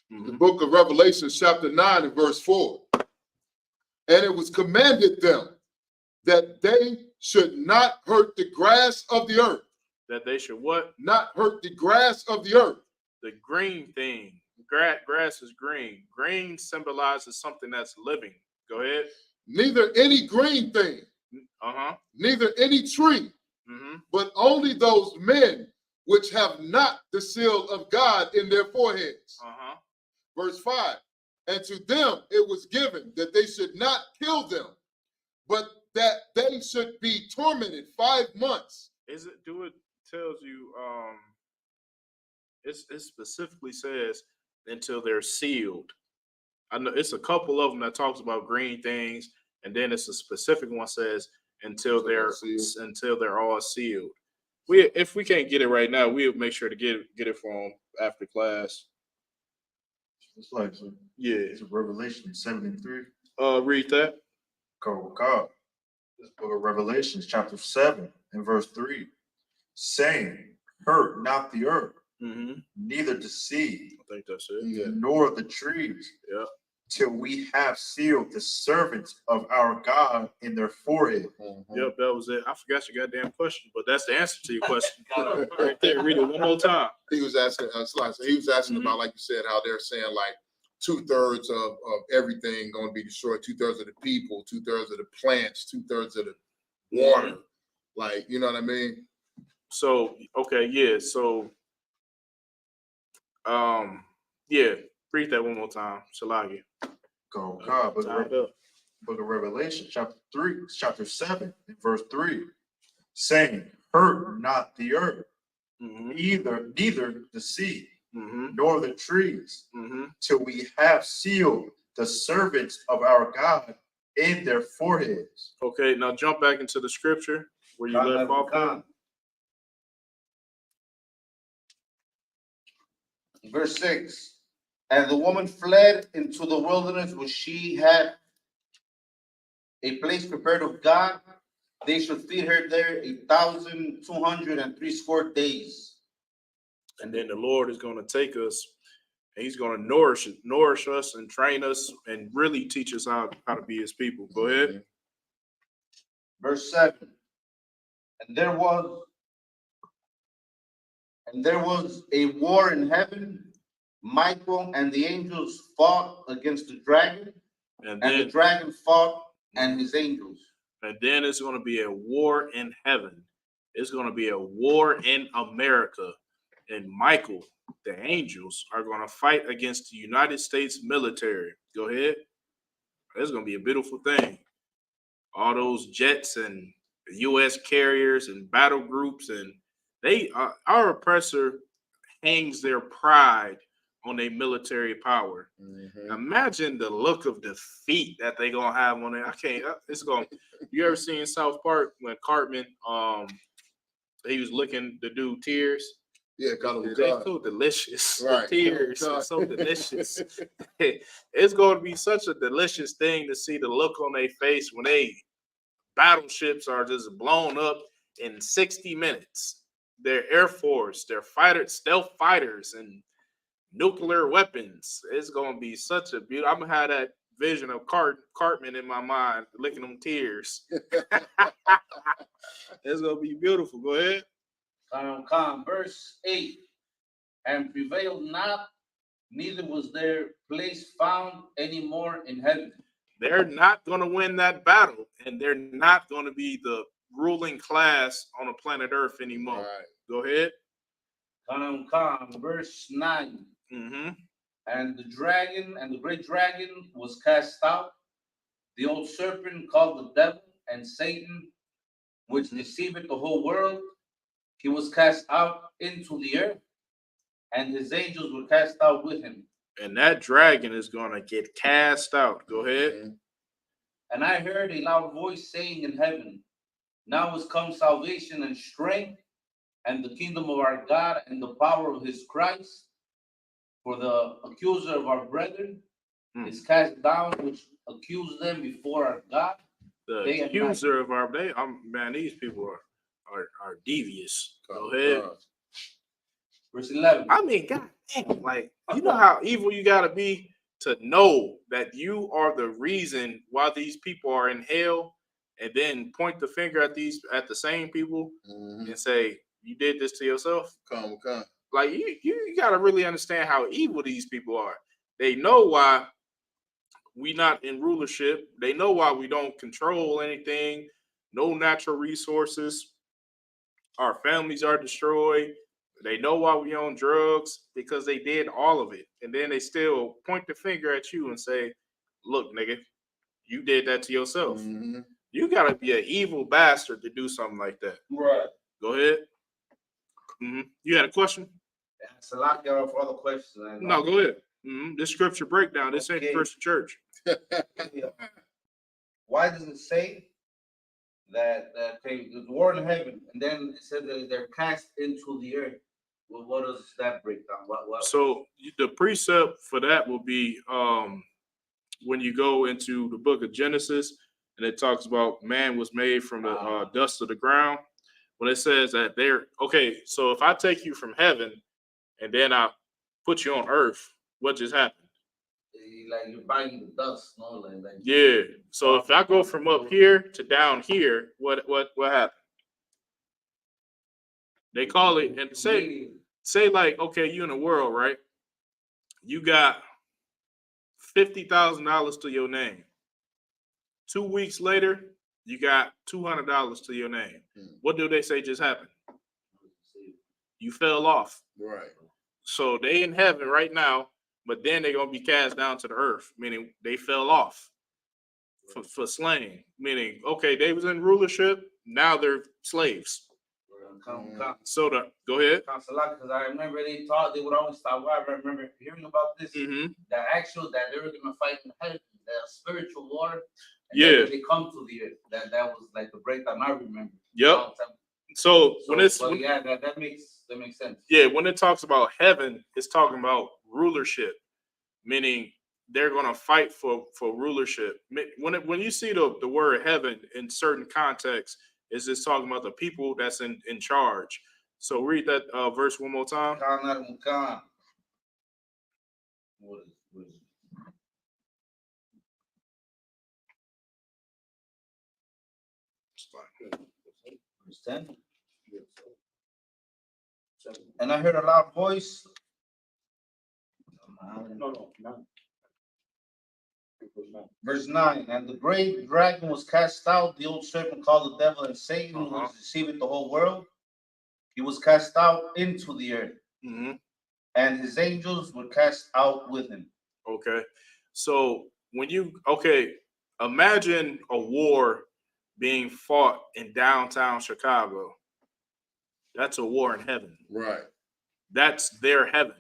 The book of Revelation, chapter 9 and verse 4. And it was commanded them that they should not hurt the grass of the earth. That they should what? Not hurt the grass of the earth. the green thing. Grass is green. Green symbolizes something that's living. Go ahead. Neither any green thing, neither any tree, but only those men which have not the seal of God in their foreheads. Verse 5. And to them it was given that they should not kill them, but that they should be tormented 5 months. It tells you it specifically says until they're sealed. I know it's a couple of them that talks about green things, and then it's a specific one says until they're all sealed. If we can't get it right now, we'll make sure to get it for them after class. It's like it's Revelation 7:3. Read that. God. This book of Revelations, chapter 7 and verse 3, saying, hurt not the earth, neither the sea, I think that's it. Nor the trees, till we have sealed the servants of our God in their forehead. Yep, that was it. I forgot your goddamn question, but that's the answer to your question. Right there, read it one more time. He was asking, about, like you said, how they're saying like 2/3 of everything going to be destroyed, 2/3 of the people, 2/3 of the plants, 2/3 of the water. Like, you know what I mean? So, okay, yeah. So, read that one more time. Shalagi. God, book of Revelation, chapter 7, and verse 3, saying, hurt not the earth, neither the sea, nor the trees, till we have sealed the servants of our God in their foreheads. Okay, now jump back into the scripture where you left off. Verse 6. And the woman fled into the wilderness where she had a place prepared of God. They should feed her there 1,260 days. And then the Lord is going to take us and he's going to nourish us and train us and really teach us how to be his people. Go ahead. Verse 7. And there was a war in heaven. Michael and the angels fought against the dragon, and the dragon fought and his angels. And then it's going to be a war in heaven. It's going to be a war in America. And Michael, the angels, are going to fight against the United States military. Go ahead. It's going to be a beautiful thing. All those jets and U.S. carriers and battle groups, and our oppressor hangs their pride on their military power. Imagine the look of defeat that they gonna have on it. You ever seen South Park when Cartman he was licking the dude tears? Yeah, they're so delicious. Right. The tears are so delicious. It's gonna be such a delicious thing to see the look on their face when they battleships are just blown up in 60 minutes. Their Air Force, their stealth fighters, and nuclear weapons. It's gonna be such a beautiful. I'm gonna have that vision of Cartman in my mind, licking them tears. It's gonna be beautiful. Go ahead. Verse 8. And prevailed not, neither was their place found anymore in heaven. They're not gonna win that battle, and they're not gonna be the ruling class on the planet Earth anymore. All right. Go ahead. Verse 9. And the dragon and the great dragon was cast out, the old serpent called the devil and Satan, which deceiveth the whole world. He was cast out into the earth, and his angels were cast out with him. And that dragon is going to get cast out. Go ahead. And I heard a loud voice saying in heaven, now is come salvation and strength, and the kingdom of our God and the power of his Christ. For the accuser of our brethren is cast down, which accused them before our God. The accuser of our man, these people are devious. Go ahead. Verse 11. I mean, God damn, like, you know how evil you gotta be to know that you are the reason why these people are in hell, and then point the finger at the same people and say, you did this to yourself. Come. Like you got to really understand how evil these people are. They know why we not in rulership. They know why we don't control anything. No natural resources. Our families are destroyed. They know why we on drugs because they did all of it. And then they still point the finger at you and say, look, nigga, you did that to yourself. Mm-hmm. You got to be an evil bastard to do something like that. Right. Go ahead. Mm-hmm. You had a question? It's a lot there for other questions. No, go ahead. Mm-hmm. This scripture breakdown. This ain't the Christian church. Why does it say that the war in heaven, and then it said that they're cast into the earth? Well, what does that break down? What? So the precept for that will be when you go into the book of Genesis, and it talks about man was made from the dust of the ground. When it says that they're okay, so if I take you from heaven and then I put you on earth, what just happened? Like you're biting the dust, no? Like Yeah. So if I go from up here to down here, what happened? They call it and say like, okay, you in the world, right? You got $50,000 to your name. 2 weeks later, you got $200 to your name. What do they say just happened? You fell off. Right. So they in heaven right now, but then they're gonna be cast down to the earth, meaning they fell off for slaying. Meaning, okay, they was in rulership, now they're slaves. So go ahead. Because I remember they thought they would always stop. I remember hearing about this. Mm-hmm. That they were gonna fight in heaven, the spiritual war. Yeah. They come to the earth. That was like the breakdown I remember. Yep. So that makes sense. Yeah, when it talks about heaven, it's talking about rulership, meaning they're gonna fight for rulership. When you see the word heaven in certain contexts, it's just talking about the people that's in charge. So read that verse one more time. What is it? Verse 10. And I heard a loud voice. No. Verse 9. And the great dragon was cast out, the old serpent called the devil and Satan, who was deceiving the whole world. He was cast out into the earth. Mm-hmm. And his angels were cast out with him. Okay. So imagine a war being fought in downtown Chicago. That's a war in heaven. Right. That's their heaven.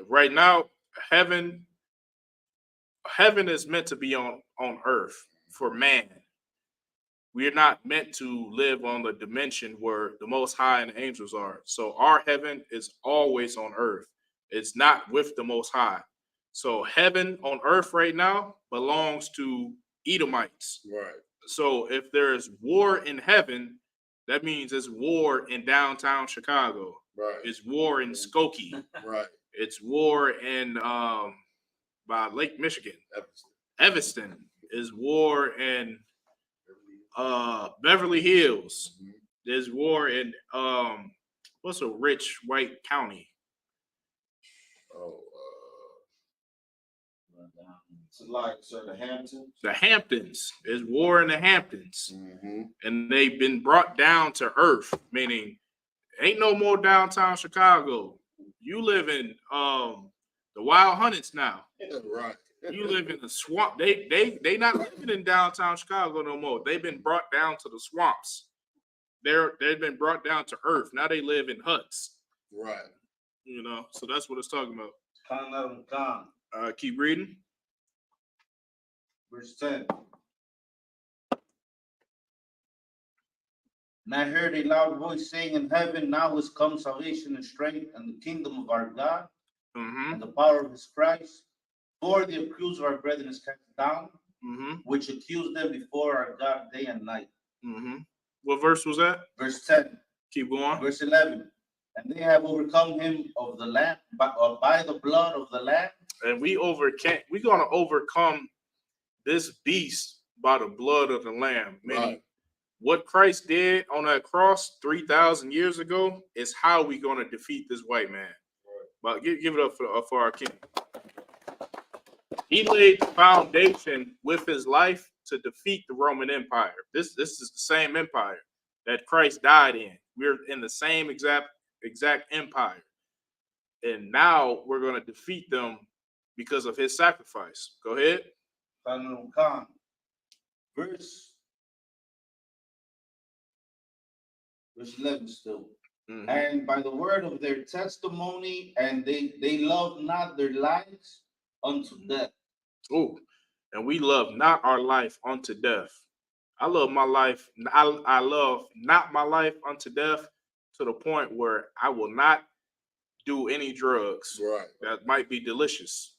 Right now, heaven is meant to be on earth for man. We're not meant to live on the dimension where the Most High and the angels are. So our heaven is always on earth. It's not with the Most High. So heaven on earth right now belongs to Edomites. Right. So if there's war in heaven, that means it's war in downtown Chicago. Right. It's war in Skokie. Right. It's war in by Lake Michigan. Evanston is war in Beverly Hills. Mm-hmm. There's war in what's a rich white county? The Hamptons. The Hamptons. There's war in the Hamptons. Mm-hmm. And they've been brought down to earth, meaning ain't no more downtown Chicago. You live in the Wild Hunteds now. Right. You live in the swamp. They not living in downtown Chicago no more. They've been brought down to the swamps. They've been brought down to earth. Now they live in huts. Right. You know, so that's what it's talking about. Keep reading. Verse 10. And I heard a loud voice saying in heaven, now has come salvation and strength and the kingdom of our God and the power of his Christ. For the accuser of our brethren is cast down, which accused them before our God day and night. What verse was that? Verse 10. Keep going. Verse 11. And they have overcome him of the Lamb by the blood of the Lamb. And we're gonna overcome this beast by the blood of the Lamb. Meaning, what Christ did on that cross 3,000 years ago is how we're gonna defeat this white man. But give it up for our king. He laid the foundation with his life to defeat the Roman Empire. This is the same empire that Christ died in. We're in the same exact empire. And now we're going to defeat them because of his sacrifice. Go ahead. Verse 11 still. Mm-hmm. And by the word of their testimony, and they love not their lives unto death. Oh, and we love not our life unto death. I love my life. I love not my life unto death to the point where I will not do any drugs that might be delicious.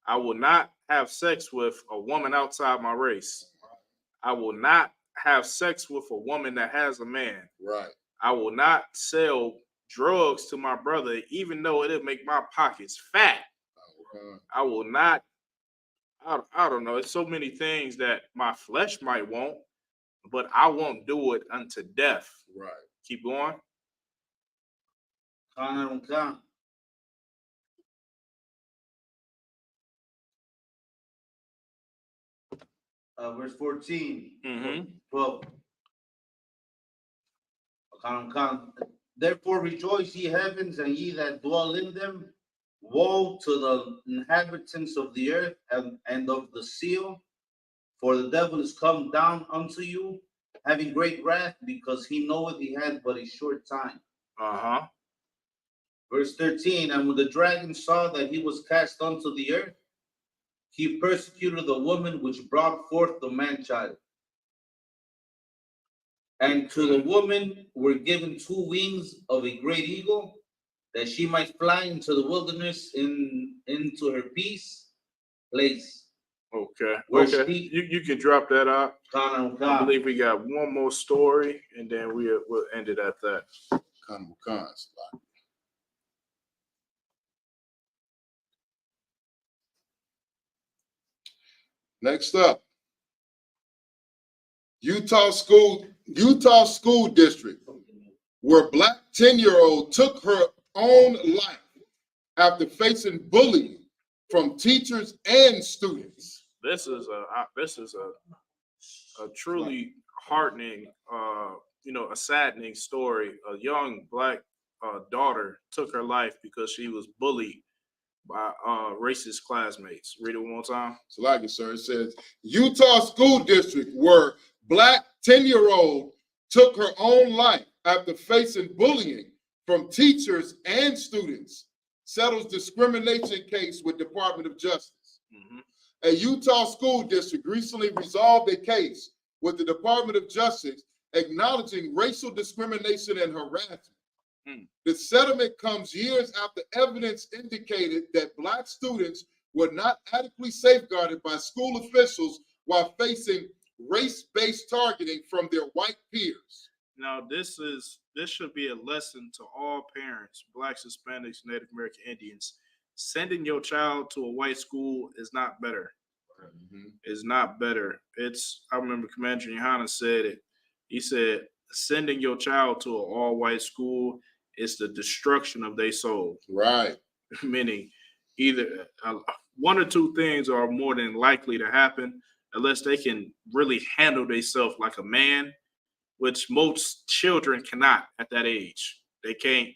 I will not have sex with a woman outside my race. I will not have sex with a woman that has a man. Right. I will not sell drugs to my brother, even though it'll make my pockets fat. I will not. I don't know. It's so many things that my flesh might want, but I won't do it unto death. Right. Keep going. Verse 14. Mm-hmm. 12. Therefore rejoice, ye heavens, and ye that dwell in them. Woe to the inhabitants of the earth and of the sea, for the devil is come down unto you, having great wrath, because he knoweth he had but a short time. Verse 13. And when the dragon saw that he was cast unto the earth, he persecuted the woman which brought forth the man-child. And to the woman were given 2 wings of a great eagle, that she might fly into the wilderness into her peace place. Okay. You can drop that out. I believe we got one more story, and then we'll end it at that. Next up, Utah school district, where Black 10-year-old took her own life after facing bullying from teachers and students. This is a truly heartening, a saddening story. A young Black daughter took her life because she was bullied by racist classmates. Read it one more time. So like it, sir. It says, Utah school district where Black 10-year-old took her own life after facing bullying from teachers and students, settles discrimination case with Department of Justice. Mm-hmm. A Utah school district recently resolved a case with the Department of Justice acknowledging racial discrimination and harassment. The settlement comes years after evidence indicated that Black students were not adequately safeguarded by school officials while facing race-based targeting from their white peers. Now, this should be a lesson to all parents, Blacks, Hispanics, Native American Indians. Sending your child to a white school is not better. Mm-hmm. It's not better. I remember Commander Yohana said it. He said, sending your child to an all-white school is the destruction of their soul. Right. Meaning, either one or two things are more than likely to happen unless they can really handle themselves like a man, which most children cannot at that age. They can't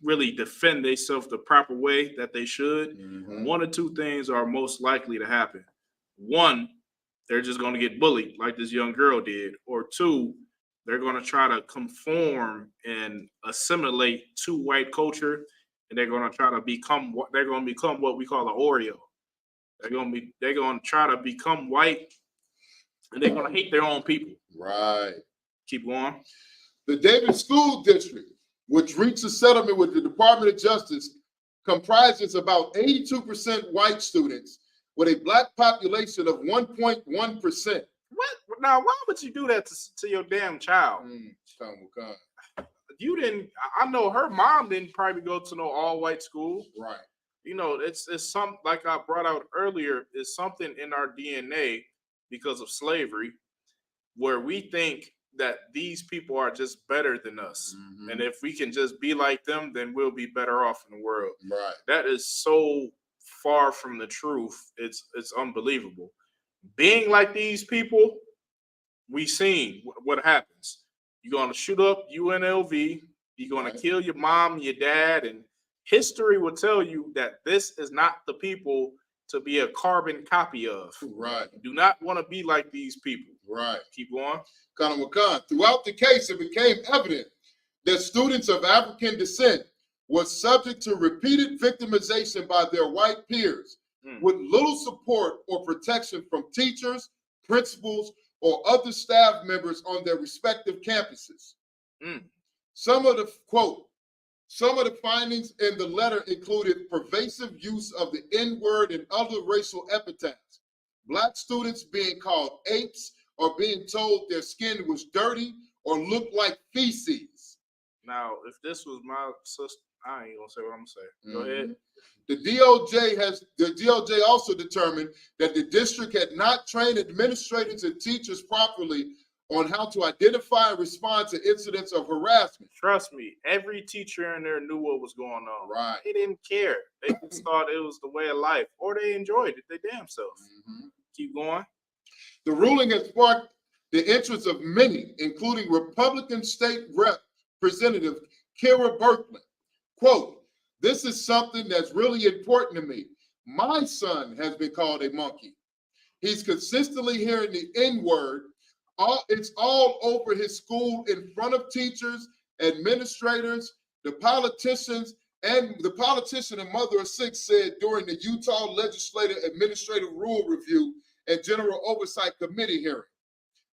really defend themselves the proper way that they should. Mm-hmm. One or two things are most likely to happen. One, they're just going to get bullied like this young girl did. Or two, they're going to try to conform and assimilate to white culture, and they're going to try to become what we call an Oreo. They're going to try to become white, and they're going to hate their own people. Right. Keep going. The Davis School District, which reached a settlement with the Department of Justice, comprises about 82% white students with a Black population of 1.1%. What? Now, why would you do that to your damn child? You didn't. I know her mom didn't probably go to no all-white school. Right. It's some, like I brought out earlier, it's something in our DNA because of slavery where we think that these people are just better than us. Mm-hmm. And if we can just be like them, then we'll be better off in the world. Right. That is so far from the truth. It's unbelievable. Being like these people, we seen what happens. You're going to shoot up UNLV. You're going to kill your mom, your dad, and history will tell you that this is not the people to be a carbon copy of. Right. You do not want to be like these people. Right. Keep going. Throughout the case, it became evident that students of African descent were subject to repeated victimization by their white peers with little support or protection from teachers, principals, or other staff members on their respective campuses. Some of the findings in the letter included pervasive use of the N-word and other racial epithets, Black students being called apes or being told their skin was dirty or looked like feces. Now, if this was my sister, I ain't gonna say what I'm gonna say. Go ahead. The DOJ also determined that the district had not trained administrators and teachers properly on how to identify and respond to incidents of harassment. Trust me, every teacher in there knew what was going on. Right. They didn't care. They just thought it was the way of life, or they enjoyed it. They damn self. Keep going. The ruling has sparked the interest of many, including Republican State Representative Kira Berkman. Quote, "This is something that's really important to me. My son has been called a monkey. He's consistently hearing the N-word. It's all over his school in front of teachers, administrators, the politician and mother of six said during the Utah Legislative Administrative Rule Review and General Oversight Committee hearing.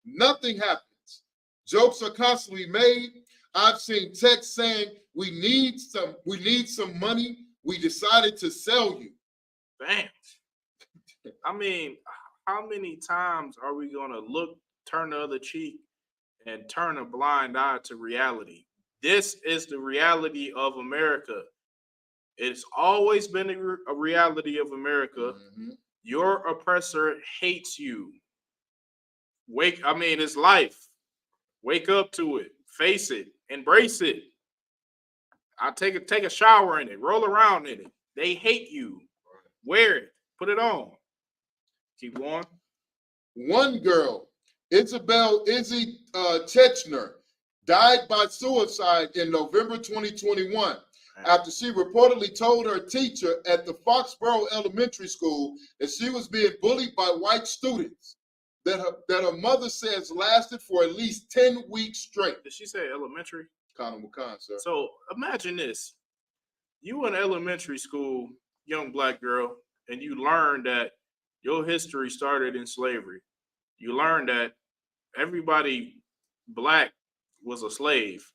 Nothing happens. Jokes are constantly made. I've seen texts saying, we need some money. We decided to sell you." Damn. I mean, how many times are we gonna turn the other cheek and turn a blind eye to reality? This is the reality of America. It's always been a reality of America. Your oppressor hates you. It's life. Wake up to it. Face it. Embrace it. I'll take a shower in it. Roll around in it. They hate you. Wear it. Put it on. Keep going. One girl, Izzy Techner, died by suicide in November 2021 after she reportedly told her teacher at the Foxborough Elementary School that she was being bullied by white students that her mother says lasted for at least 10 weeks straight. Did she say elementary? Khan, sir. So imagine this. You in elementary school, young Black girl, and you learn that your history started in slavery. You learn that everybody Black was a slave.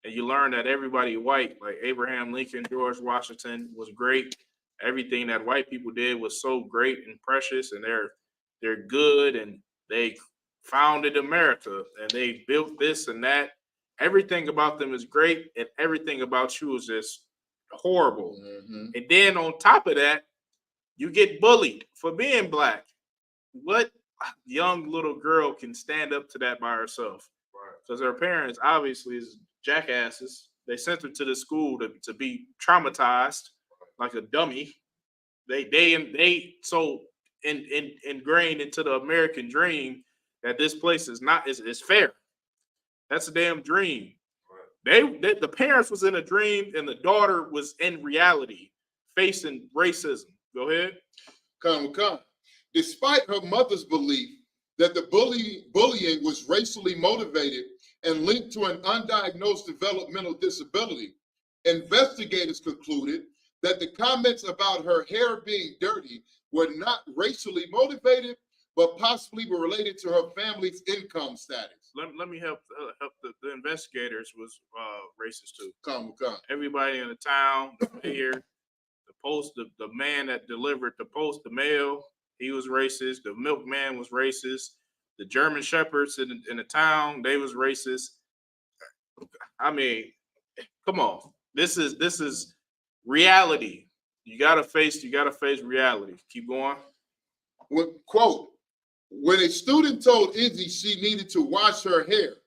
And you learn that everybody white, like Abraham Lincoln, George Washington, was great. Everything that white people did was so great and precious, and they're good, and they founded America, and they built this and that. Everything about them is great, and everything about you is just horrible. And then on top of that, you get bullied for being Black. What young little girl can stand up to that by herself? Because her parents obviously is jackasses. They sent her to the school to be traumatized like a dummy. They so ingrained into the American dream that this place is fair. That's a damn dream. The parents was in a dream and the daughter was in reality facing racism. Go ahead. Come. Despite her mother's belief that the bullying was racially motivated and linked to an undiagnosed developmental disability, investigators concluded that the comments about her hair being dirty were not racially motivated, but possibly were related to her family's income status. Let me help the investigators was racist too. Come. Everybody in the town, the mayor, the man that delivered the mail, he was racist. The milkman was racist. The German shepherds in the town, they was racist. I mean, come on. This is reality. You gotta face reality. Keep going. Quote, when a student told Izzy she needed to wash her hair,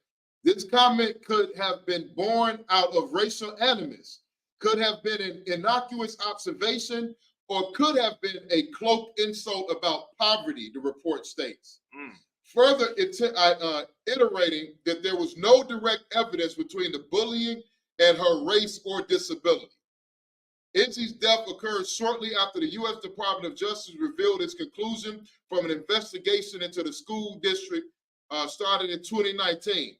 This comment could have been born out of racial animus, could have been an innocuous observation, or could have been a cloaked insult about poverty, the report states. Further iterating that there was no direct evidence between the bullying and her race or disability. Izzy's death occurred shortly after the U.S. Department of Justice revealed its conclusion from an investigation into the school district started in 2019,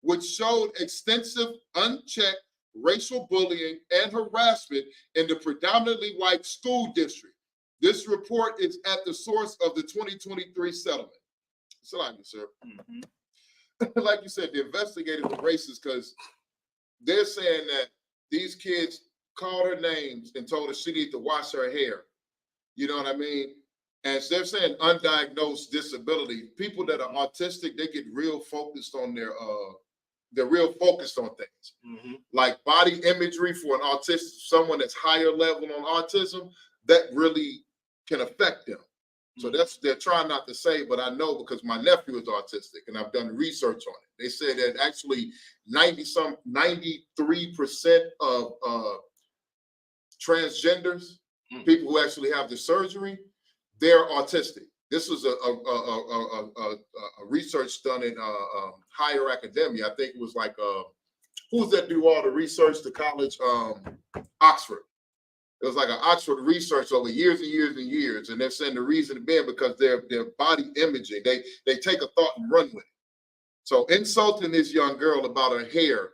which showed extensive, unchecked racial bullying and harassment in the predominantly white school district. This report is at the source of the 2023 settlement. So, like you, sir. Like you said, the investigators were racist because they're saying that these kids called her names and told her she needed to wash her hair. You know what I mean? And they're saying undiagnosed disability. People that are autistic, they get real focused on they're real focused on things. Like body imagery for an autistic, someone that's higher level on autism, that really can affect them. So they're trying not to say, but I know because my nephew is autistic and I've done research on it. They say that actually 93% of transgenders, people who actually have the surgery, they're autistic. This was a research done in higher academia. I think it was like who's that do all the research? The college, Oxford. It was like an Oxford research over years and years and years, and they're saying the reason being because their body imaging, they take a thought and run with it. So insulting this young girl about her hair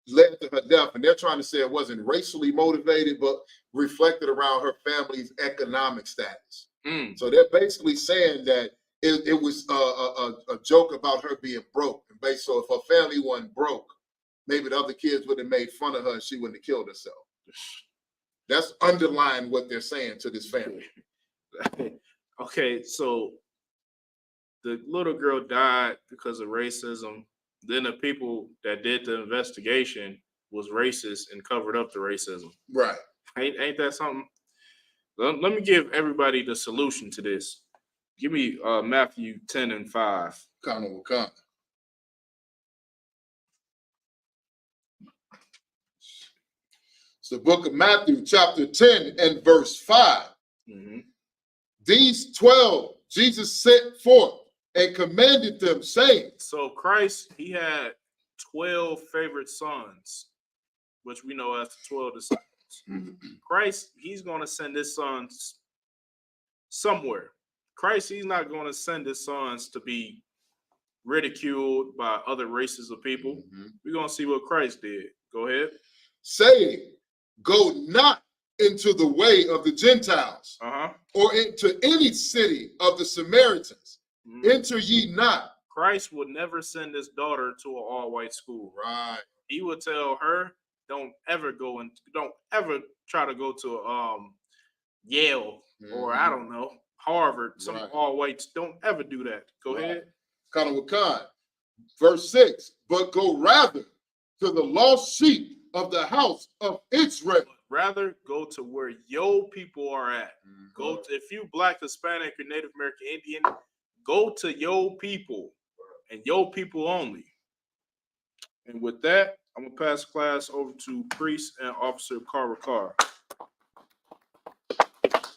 led to her death, and they're trying to say it wasn't racially motivated, but reflected around her family's economic status. So they're basically saying that it was a joke about her being broke. And so if her family wasn't broke, maybe the other kids would have made fun of her and she wouldn't have killed herself. That's underlying what they're saying to this family. Okay, so the little girl died because of racism. Then the people that did the investigation was racist and covered up the racism. Right. Ain't that something? Let me give everybody the solution to this. Give me Matthew 10:5. Come on. It's the book of Matthew, chapter 10 and verse 5. These 12 Jesus sent forth and commanded them, saying. So Christ, he had 12 favorite sons, which we know as the 12 disciples. Christ, he's going to send his sons somewhere. Christ, he's not going to send his sons to be ridiculed by other races of people. We're going to see what Christ did. Go ahead. Saying, go not into the way of the Gentiles, or into any city of the Samaritans. Enter ye not. Christ would never send his daughter to an all-white school. Right. He would tell her, don't ever try to go to Yale or I don't know, Harvard, some all-whites. Don't ever do that. Go ahead. Verse 6, but go rather to the lost sheep of the house of Israel. Rather go to where your people are at. Go to, if you Black, Hispanic, or Native American Indian, go to your people and your people only. And with that, I'm gonna pass class over to Priest and Officer Carver Carr.